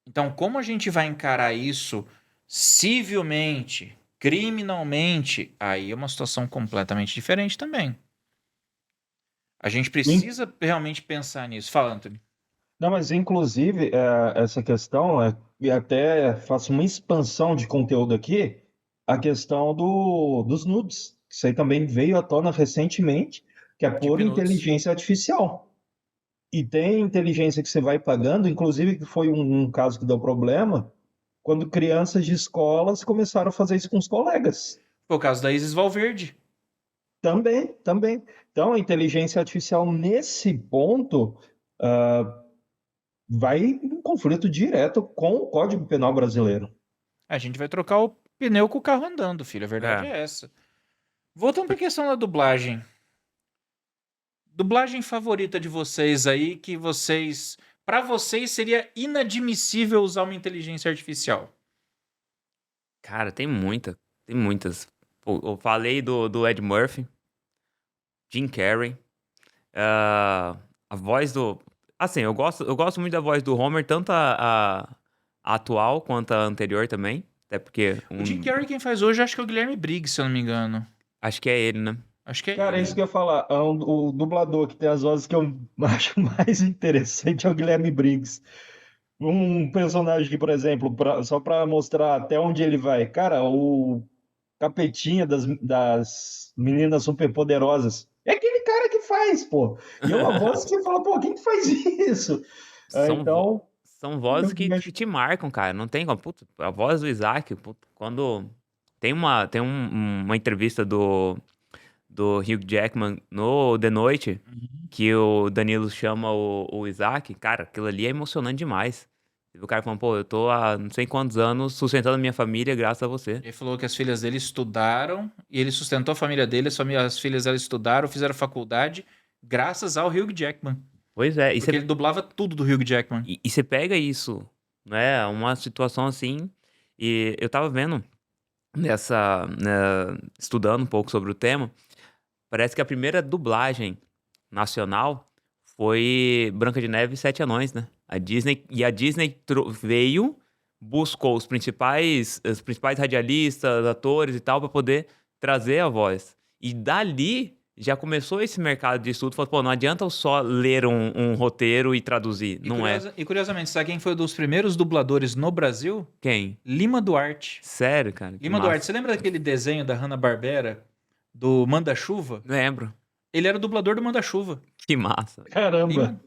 Então, como a gente vai encarar isso civilmente, criminalmente, aí é uma situação completamente diferente também. A gente precisa realmente pensar nisso. Fala, Anthony. Não, mas inclusive essa questão, e até faço uma expansão de conteúdo aqui, a questão dos nudes. Isso aí também veio à tona recentemente, que é por Deep Nudes. inteligência artificial. E tem inteligência que você vai pagando, inclusive que foi um caso que deu problema, quando crianças de escolas começaram a fazer isso com os colegas. Foi o caso da Isis Valverde. Também, também. Então, a inteligência artificial, nesse ponto, vai em conflito direto com o Código Penal brasileiro. A gente vai trocar o pneu com o carro andando, filho. A verdade é essa. Voltando para a questão da dublagem. Dublagem favorita de vocês aí, que vocês... Para vocês seria inadmissível usar uma inteligência artificial. Cara, tem muitas. Pô, eu falei do Ed Murphy, Jim Carrey, a voz do... Assim, eu gosto muito da voz do Homer, tanto a atual quanto a anterior também. Até porque... O Jim Carrey quem faz hoje acho que é o Guilherme Briggs, se eu não me engano. Acho que é ele, né? Acho que é Cara, é ele. isso que eu ia falar. O dublador que tem as vozes que eu acho mais interessante é o Guilherme Briggs. Um personagem que, por exemplo, só para mostrar até onde ele vai. Cara, o Capetinha das Meninas Superpoderosas. É aquele cara que faz, pô. E é uma voz que você fala, pô, quem que faz isso? Então, São vozes eu que acho- te marcam, cara. Não tem como. Puta, a voz do Isaac, puta, quando. Tem uma entrevista do Hugh Jackman no The Noite, que o Danilo chama o Isaac. Cara, aquilo ali é emocionante demais. O cara falando, pô, eu tô há não sei quantos anos sustentando a minha família graças a você. Ele falou que as filhas dele estudaram e ele sustentou a família dele, as filhas dela estudaram, fizeram faculdade, graças ao Hugh Jackman. Pois é, Porque ele dublava tudo do Hugh Jackman. e você pega isso, né? Uma situação assim. E eu tava vendo estudando um pouco sobre o tema. Parece que a primeira dublagem nacional foi Branca de Neve e Sete Anões, né? A Disney veio, buscou os principais radialistas, atores e tal, para poder trazer a voz. E dali já começou esse mercado de estudo. Falou, pô, não adianta eu só ler um roteiro e traduzir. E curiosamente, sabe quem foi um dos primeiros dubladores no Brasil? Quem? Lima Duarte. Sério, cara? Que Lima massa. Duarte, você lembra daquele desenho da Hanna-Barbera, do Manda-Chuva? Lembro. Ele era o dublador do Manda-Chuva. Que massa. Caramba.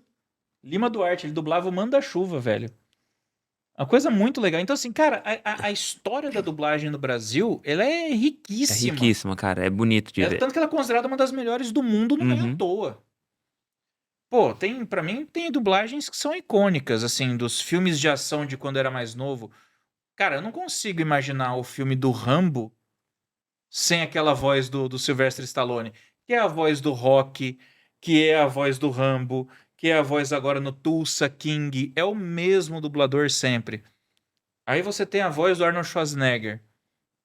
Lima Duarte, ele dublava o Manda-Chuva, velho. Uma coisa muito legal. Então, assim, cara, a história da dublagem no Brasil, ela é É riquíssima. riquíssima, cara. É bonito de ver. Tanto que ela é considerada uma das melhores do mundo, não é à Uhum. toa. Pô, pra mim, tem dublagens que são icônicas, assim, dos filmes de ação de quando eu era mais novo. Cara, eu não consigo imaginar o filme do Rambo sem aquela voz do Sylvester Stallone, que é a voz do Rocky, que é a voz do Rambo, que é a voz agora no Tulsa King. É o mesmo dublador sempre. Aí você tem a voz do Arnold Schwarzenegger.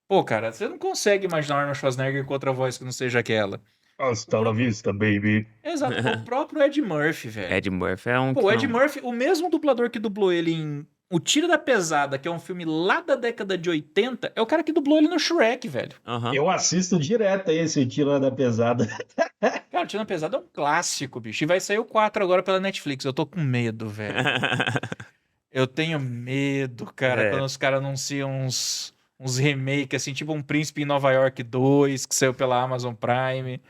Pô, cara, você não consegue imaginar o Arnold Schwarzenegger com outra voz que não seja aquela. Hasta la vista, baby. Exato, o próprio Ed Murphy, velho. Ed Murphy é um Pô, que o Ed não... Murphy, o mesmo dublador que dublou ele em O Tiro da Pesada, que é um filme lá da década de 80, é o cara que dublou ele no Shrek, velho. Aham. Eu assisto direto esse Tiro da Pesada. Cara, o Tiro da Pesada é um clássico, bicho. E vai sair o 4 agora pela Netflix. Eu tô com medo, velho. Eu tenho medo, cara, É. quando os caras anunciam uns remakes, assim, tipo um Príncipe em Nova York 2, que saiu pela Amazon Prime.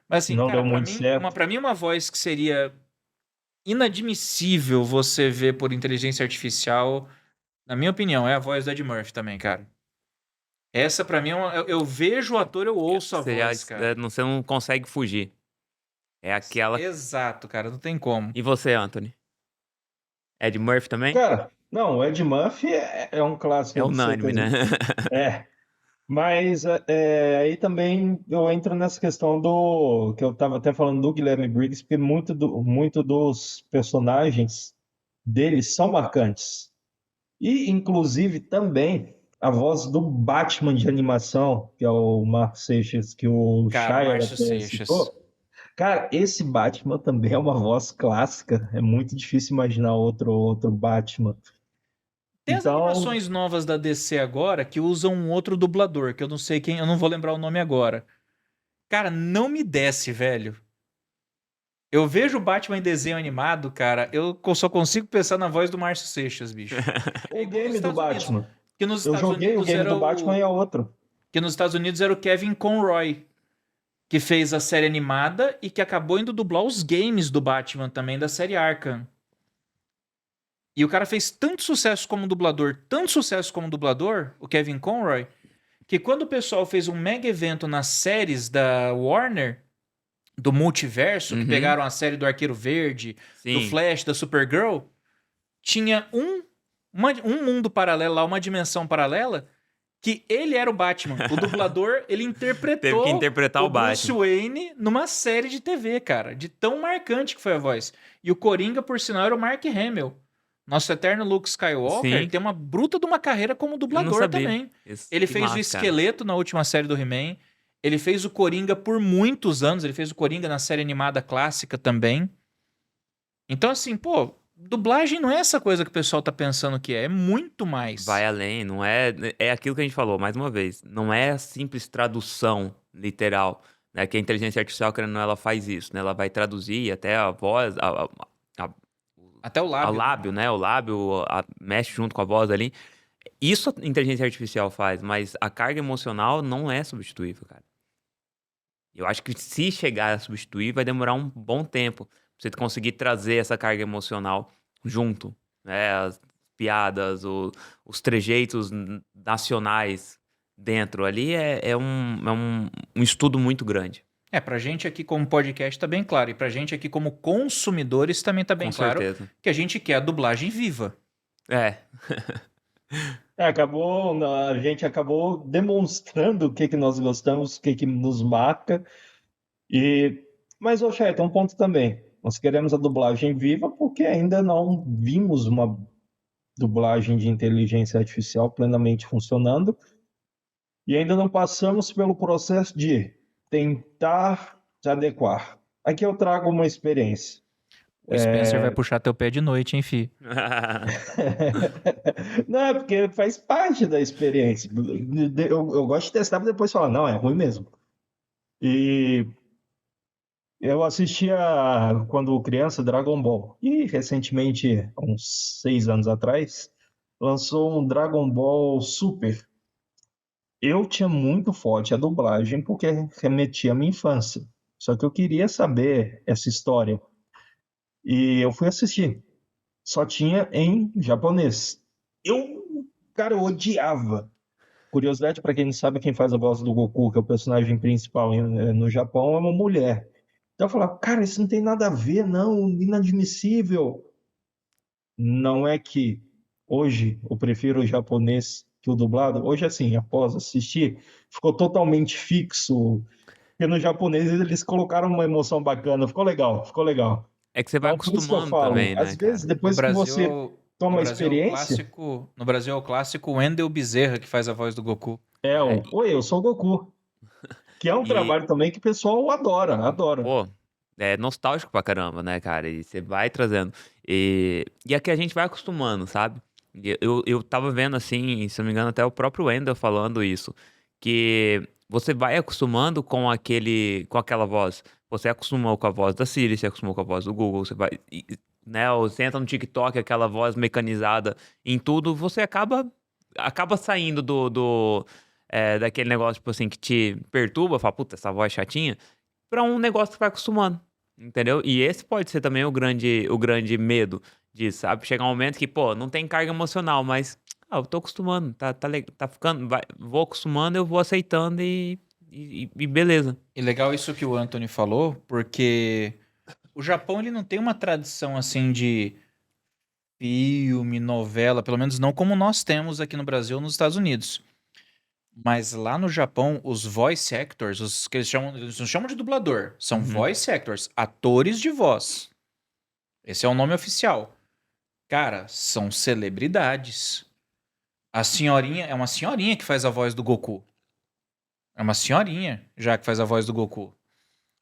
Mas assim, Não cara, deu muito certo. pra mim uma voz que seria inadmissível você ver por inteligência artificial, na minha opinião, é a voz do Ed Murphy também, cara. Essa pra mim é eu vejo o ator, eu ouço a voz, cara. Você não consegue fugir. É aquela. Exato, cara, não tem como. E você, Anthony? Ed Murphy também? Cara, não, o Ed Murphy é um clássico, É de unânime, né? certeza. É, mas aí também eu entro nessa questão do que eu estava até falando do Guilherme Briggs, porque muito dos personagens dele são marcantes. E, inclusive, também a voz do Batman de animação, que é o Mark Seixas, que o Cara, Shire Márcio até Seixas. citou. Cara, esse Batman também é uma voz clássica. É muito difícil imaginar outro Batman. Tem as Então, animações novas da DC agora que usam um outro dublador, que eu não sei quem, eu não vou lembrar o nome agora. Cara, não me desce, velho. Eu vejo o Batman em desenho animado, cara, eu só consigo pensar na voz do Márcio Seixas, bicho. o igual nos game do Estados Unidos. Batman. Que nos Eu Estados joguei o Unidos game era do Batman e é outro. Que nos Estados Unidos era o Kevin Conroy, que fez a série animada e que acabou indo dublar os games do Batman também, da série Arkham. E o cara fez tanto sucesso como dublador, o Kevin Conroy, que quando o pessoal fez um mega evento nas séries da Warner, do multiverso, que Uhum. pegaram a série do Arqueiro Verde, do Sim. Flash, da Supergirl, tinha um mundo paralelo lá, uma dimensão paralela, que ele era o Batman. O dublador, ele interpretou Teve que interpretar o Bruce Batman. Wayne numa série de TV, cara. De tão marcante que foi a voz. E o Coringa, por sinal, era o Mark Hamill. Nosso eterno Luke Skywalker Sim. tem uma bruta de uma carreira como dublador sabia. também. Isso, Ele que fez massa, o cara. Esqueleto na última série do He-Man. Ele fez o Coringa por muitos anos. Ele fez o Coringa na série animada clássica também. Então, assim, pô, dublagem não é essa coisa que o pessoal tá pensando que é. É muito mais. Vai além, não é. É aquilo que a gente falou, mais uma vez. Não é simples tradução literal. Né? Que a inteligência artificial, querendo ou não, ela faz isso, né? Ela vai traduzir até a voz, Até o lábio. o lábio, né? O lábio mexe junto com a voz ali. Isso a inteligência artificial faz, mas a carga emocional não é substituível, cara. Eu acho que se chegar a substituir, vai demorar um bom tempo pra você conseguir trazer essa carga emocional junto, né? As piadas, os trejeitos nacionais dentro ali é um estudo muito grande. É, pra gente aqui como podcast tá bem claro. E pra gente aqui como consumidores também tá bem Com claro certeza. que a gente quer a dublagem viva. É. A gente acabou demonstrando o que nós gostamos, o que nos marca. Mas, Chay, tem um ponto também. Nós queremos a dublagem viva porque ainda não vimos uma dublagem de inteligência artificial plenamente funcionando e ainda não passamos pelo processo de tentar se adequar. Aqui eu trago uma experiência. O Spencer vai puxar teu pé de noite, hein, fi? Não, é porque faz parte da experiência. Eu gosto de testar para depois falar, não, é ruim mesmo. E eu assistia, quando criança, Dragon Ball. E recentemente, há uns 6 anos atrás, lançou um Dragon Ball Super. Eu tinha muito forte a dublagem porque remetia à minha infância. Só que eu queria saber essa história. E eu fui assistir. Só tinha em japonês. Cara, eu odiava. Curiosidade, para quem não sabe, quem faz a voz do Goku, que é o personagem principal no Japão, é uma mulher. Então eu falava, cara, isso não tem nada a ver, não, inadmissível. Não é que hoje eu prefiro o japonês que o dublado. Hoje, assim, após assistir, ficou totalmente fixo. Porque no japonês eles colocaram uma emoção bacana, ficou legal, ficou legal. É que você vai Então, por isso que eu acostumando falo, também, né, às vezes, cara? depois que você toma a experiência. No Brasil é o clássico Wendel Bezerra que faz a voz do Goku. Oi, eu sou o Goku. Que é um E- trabalho também que o pessoal adora, adora. Pô, é nostálgico pra caramba, né, cara? E você vai trazendo. E aqui a gente vai acostumando, sabe? E eu tava vendo, assim, se não me engano, até o próprio Wendel falando isso, que você vai acostumando com aquela voz. Você acostumou com a voz da Siri, você acostumou com a voz do Google, você vai, né? Ou você entra no TikTok, aquela voz mecanizada em tudo, você acaba saindo daquele negócio, tipo assim, que te perturba, fala, puta, essa voz chatinha, pra um negócio que você vai acostumando, entendeu? E esse pode ser também o grande medo disso, sabe? Chegar um momento que, pô, não tem carga emocional, mas eu tô acostumando, tá ficando, vou acostumando, eu vou aceitando e beleza. E legal isso que o Anthony falou, porque o Japão ele não tem uma tradição assim de filme, novela, pelo menos não como nós temos aqui no Brasil ou nos Estados Unidos. Mas lá no Japão, os voice actors, os que eles não chamam de dublador, são Uhum. voice actors, atores de voz. Esse é o nome oficial. Cara, são celebridades. A senhorinha é uma senhorinha que faz a voz do Goku. É uma senhorinha já que faz a voz do Goku.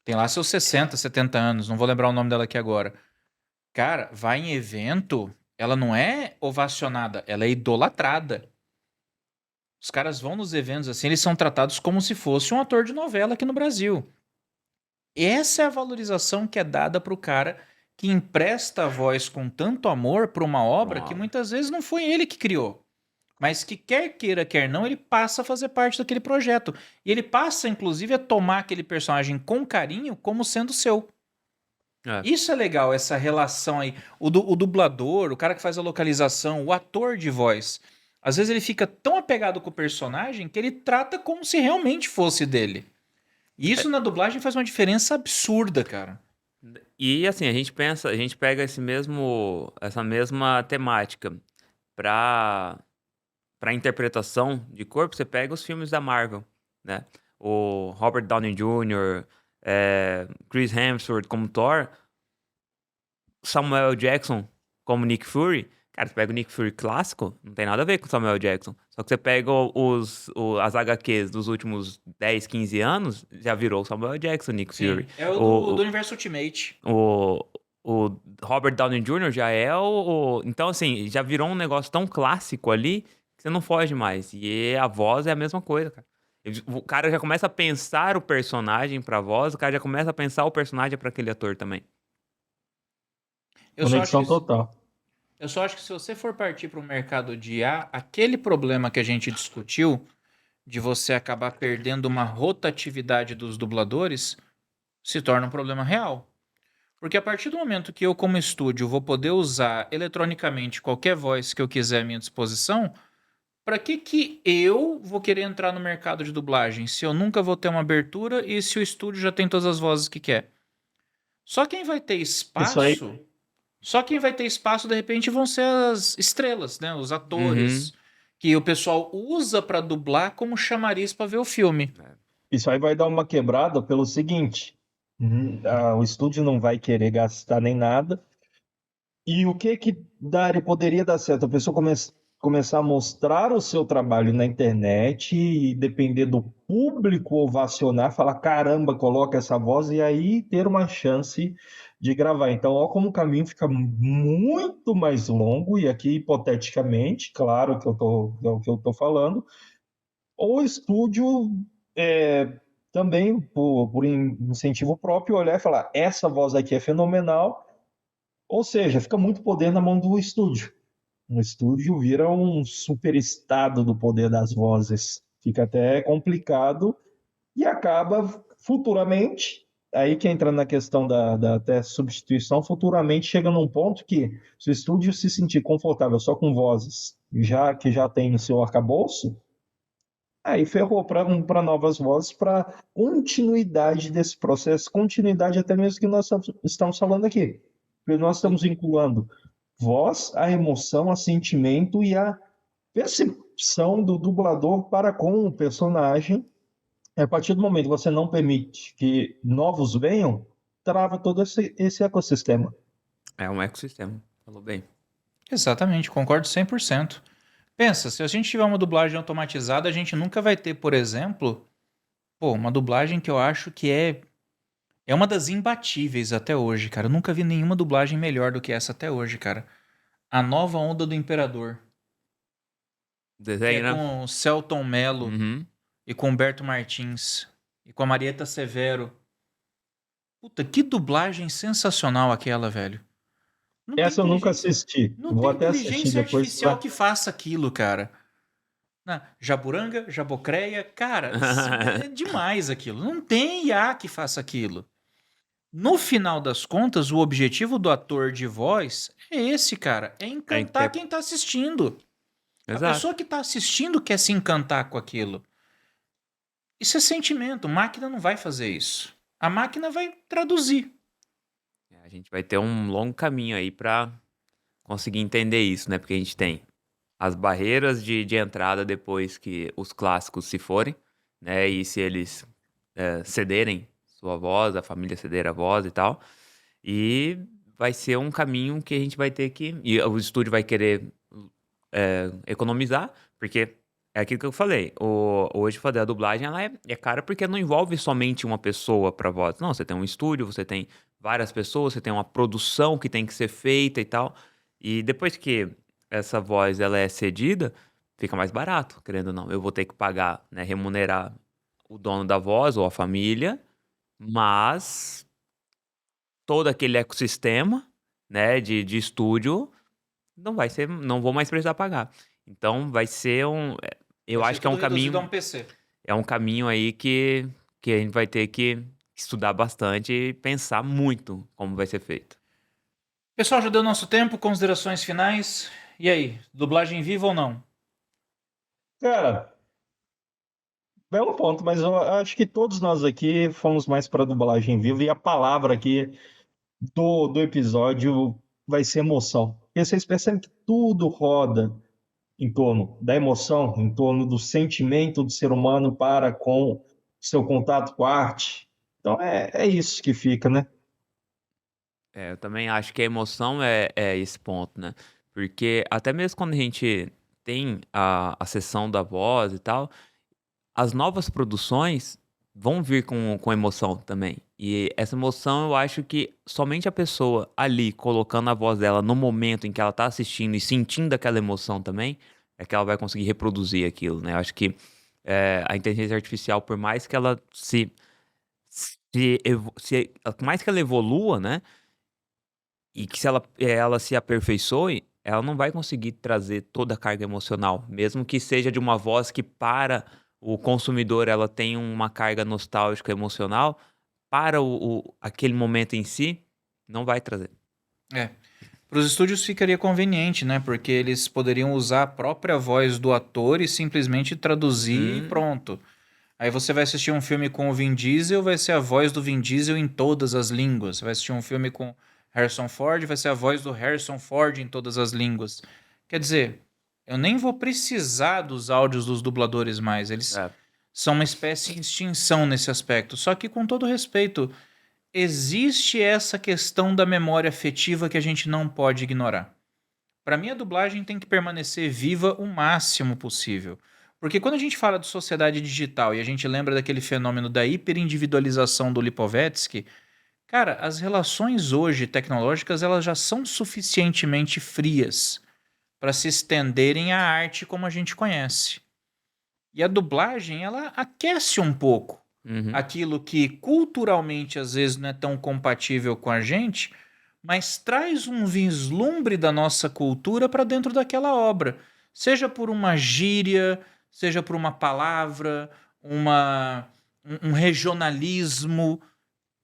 Tem lá seus 60, 70 anos, não vou lembrar o nome dela aqui agora. Cara, vai em evento, ela não é ovacionada, ela é idolatrada. Os caras vão nos eventos assim, eles são tratados como se fosse um ator de novela aqui no Brasil. Essa é a valorização que é dada pro cara que empresta a voz com tanto amor para uma obra que Uma muitas vezes não foi ele que criou. Mas que quer queira, quer não, ele passa a fazer parte daquele projeto. E ele passa, inclusive, a tomar aquele personagem com carinho como sendo seu. É. Isso é legal, essa relação aí. O dublador, o cara que faz a localização, o ator de voz. Às vezes ele fica tão apegado com o personagem que ele trata como se realmente fosse dele. E isso na dublagem faz uma diferença absurda, cara. E assim, a gente pega essa mesma temática pra, pra interpretação de corpo, você pega os filmes da Marvel, né? O Robert Downey Jr., Chris Hemsworth como Thor, Samuel Jackson como Nick Fury. Cara, você pega o Nick Fury clássico, não tem nada a ver com o Samuel Jackson. Só que você pega as HQs dos últimos 10, 15 anos, já virou o Samuel Jackson, Nick Fury. Sim, é o O, do o, Universo Ultimate. o, o Robert Downey Jr. já é Então, assim, já virou um negócio tão clássico ali que você não foge mais. E a voz é a mesma coisa, cara. O cara já começa a pensar o personagem pra voz, o cara já começa a pensar o personagem pra aquele ator também. Eu só acho Conexão que total. Eu só acho que se você for partir para o mercado de IA, aquele problema que a gente discutiu, de você acabar perdendo uma rotatividade dos dubladores, se torna um problema real. Porque a partir do momento que eu, como estúdio, vou poder usar eletronicamente qualquer voz que eu quiser à minha disposição, para que eu vou querer entrar no mercado de dublagem se eu nunca vou ter uma abertura e se o estúdio já tem todas as vozes que quer? Só quem vai ter Isso aí, espaço Só quem vai ter espaço, de repente, vão ser as estrelas, né? Os Uhum. atores que o pessoal usa pra dublar como chamariz pra ver o filme. isso aí vai dar uma quebrada pelo seguinte: o estúdio não vai querer gastar nem nada. E o poderia dar certo? A pessoa começar a mostrar o seu trabalho na internet e depender do público ovacionar, falar, caramba, coloca essa voz e aí ter uma chance de gravar. Então, ó, como o caminho fica muito mais longo, e aqui hipoteticamente, claro que é o que eu tô falando, ou o estúdio também, por incentivo próprio, olhar e falar, essa voz aqui é fenomenal, ou seja, fica muito poder na mão do estúdio. O estúdio vira um superestado do poder das vozes. Fica até complicado e acaba futuramente, aí que entra na questão da até substituição, futuramente chega num ponto que, se o estúdio se sentir confortável só com vozes, já que já tem no seu arcabouço, aí ferrou para novas vozes, para continuidade desse processo, continuidade até mesmo que nós estamos falando aqui. Porque nós estamos vinculando voz, a emoção, a sentimento e a percepção do dublador para com o personagem. A partir do momento que você não permite que novos venham, trava todo esse ecossistema. É um ecossistema. Falou bem. Exatamente, concordo 100%. Pensa, se a gente tiver uma dublagem automatizada, a gente nunca vai ter, por exemplo, uma dublagem que eu acho que é É uma das imbatíveis até hoje, cara. Eu nunca vi nenhuma dublagem melhor do que essa até hoje, cara. A Nova Onda do Imperador, que é Desenho, né? com o Selton Mello Uhum. e com Humberto Martins e com a Marieta Severo. Puta, que dublagem sensacional aquela, velho. Não tem Essa eu nunca inteligência, assisti. não Vou tem até assistir inteligência depois artificial pra... que faça aquilo, cara. Jaburanga, Jabocreia, cara, é demais aquilo. Não tem IA que faça aquilo. No final das contas, o objetivo do ator de voz é esse, cara. É encantar inter- quem tá assistindo. A Exato. pessoa que tá assistindo quer se encantar com aquilo. Isso é sentimento. Máquina não vai fazer isso. A máquina vai traduzir. A gente vai ter um longo caminho aí pra conseguir entender isso, né? Porque a gente tem as barreiras de entrada depois que os clássicos se forem, né? E se eles cederem sua voz, a família ceder a voz e tal. E vai ser um caminho que a gente vai ter que. E o estúdio vai querer economizar, porque é aquilo que eu falei. Hoje fazer a dublagem ela é cara porque não envolve somente uma pessoa para voz. Não, você tem um estúdio, você tem várias pessoas, você tem uma produção que tem que ser feita e tal. E depois que essa voz ela é cedida, fica mais barato, querendo ou não. Eu vou ter que pagar, né, remunerar o dono da voz ou a família, mas todo aquele ecossistema, né, de estúdio não vou mais precisar pagar. Então vai ser eu Vai acho ser que é um tudo reduzido a caminho, um PC. é um caminho aí que a gente vai ter que estudar bastante e pensar muito como vai ser feito. Pessoal, já deu nosso tempo. Considerações finais. E aí, dublagem viva ou não? Cara, belo ponto, mas eu acho que todos nós aqui fomos mais para dublagem viva e a palavra aqui do episódio vai ser emoção. Porque vocês percebem que tudo roda em torno da emoção, em torno do sentimento do ser humano para com o seu contato com a arte. Então é isso que fica, né? Eu também acho que a emoção é esse ponto, né? Porque até mesmo quando a gente tem a sessão da voz e tal, as novas produções vão vir com emoção também. E essa emoção eu acho que somente a pessoa ali colocando a voz dela no momento em que ela tá assistindo e sentindo aquela emoção também, é que ela vai conseguir reproduzir aquilo, né? Eu acho que a inteligência artificial, por mais que ela por mais que ela evolua, né? E que se ela se aperfeiçoe, ela não vai conseguir trazer toda a carga emocional, mesmo que seja de uma voz que para o consumidor ela tem uma carga nostálgica emocional, para aquele momento em si, não vai trazer. Para os estúdios ficaria conveniente, né? Porque eles poderiam usar a própria voz do ator e simplesmente traduzir e pronto. Aí você vai assistir um filme com o Vin Diesel, vai ser a voz do Vin Diesel em todas as línguas. Você vai assistir um filme com Harrison Ford, vai ser a voz do Harrison Ford em todas as línguas. Quer dizer, eu nem vou precisar dos áudios dos dubladores mais. Eles É, são uma espécie de extinção nesse aspecto. Só que, com todo respeito, existe essa questão da memória afetiva que a gente não pode ignorar. Para mim, a dublagem tem que permanecer viva o máximo possível. Porque quando a gente fala de sociedade digital e a gente lembra daquele fenômeno da hiperindividualização do Lipovetsky, cara, as relações hoje tecnológicas elas já são suficientemente frias para se estenderem à arte como a gente conhece. E a dublagem, ela aquece um pouco uhum. aquilo que culturalmente às vezes não é tão compatível com a gente, mas traz um vislumbre da nossa cultura para dentro daquela obra, seja por uma gíria, seja por uma palavra, um regionalismo.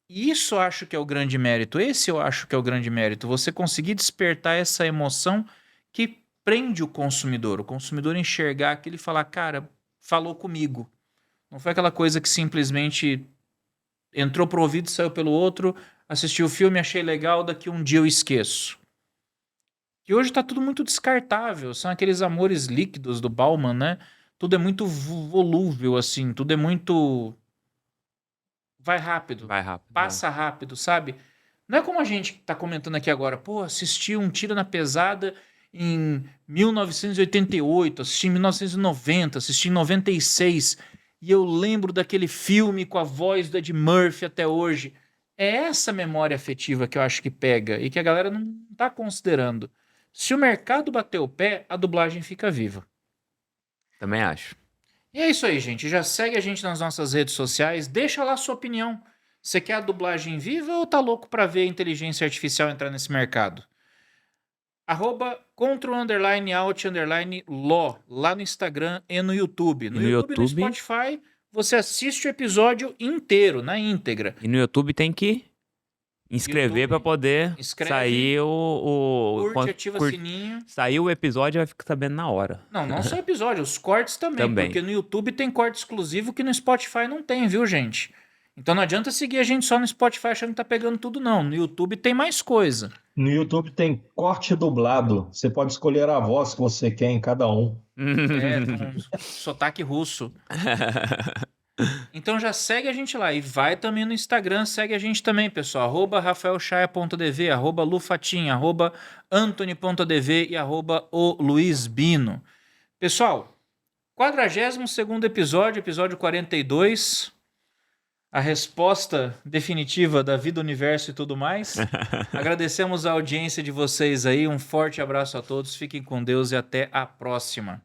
E isso eu acho que é o grande mérito. Esse eu acho que é o grande mérito. Você conseguir despertar essa emoção que prende o consumidor enxergar aquilo e falar, cara, falou comigo. Não foi aquela coisa que simplesmente entrou pro ouvido e saiu pelo outro, assisti o filme, achei legal, daqui um dia eu esqueço. E hoje tá tudo muito descartável, são aqueles amores líquidos do Bauman, né? Tudo é muito volúvel, assim, tudo é muito. Vai rápido, Vai rápido. passa rápido, sabe? Não é como a gente tá comentando aqui agora, pô, assisti um Tiro na Pesada em 1988, assisti em 1990, assisti em 96, e eu lembro daquele filme com a voz do Ed Murphy até hoje. É essa memória afetiva que eu acho que pega e que a galera não tá considerando. Se o mercado bater o pé, a dublagem fica viva. Também acho. E é isso aí, gente. Já segue a gente nas nossas redes sociais. Deixa lá a sua opinião. Você quer a dublagem viva ou tá louco pra ver a inteligência artificial entrar nesse mercado? @control_alt_law lá no Instagram e no YouTube. No E no YouTube e no YouTube? Spotify, você assiste o episódio inteiro, na íntegra. E no YouTube tem que inscrever YouTube, pra poder inscreve, sair Curte, ativa o sininho. Sair o episódio, vai ficar sabendo na hora. Não só episódio, os cortes também, Também. porque no YouTube tem corte exclusivo que no Spotify não tem, viu, gente? Então não adianta seguir a gente só no Spotify achando que tá pegando tudo, não. No YouTube tem mais coisa. No YouTube tem corte dublado. Você pode escolher a voz que você quer em cada um. Com sotaque russo. Então já segue a gente lá. E vai também no Instagram, segue a gente também, pessoal. @rafaelchaia.dv, @lufatim, @antony.dv e @o_luizbino. Pessoal, 42º episódio, episódio 42. A resposta definitiva da vida, universo e tudo mais. Agradecemos a audiência de vocês aí. Um forte abraço a todos. Fiquem com Deus e até a próxima.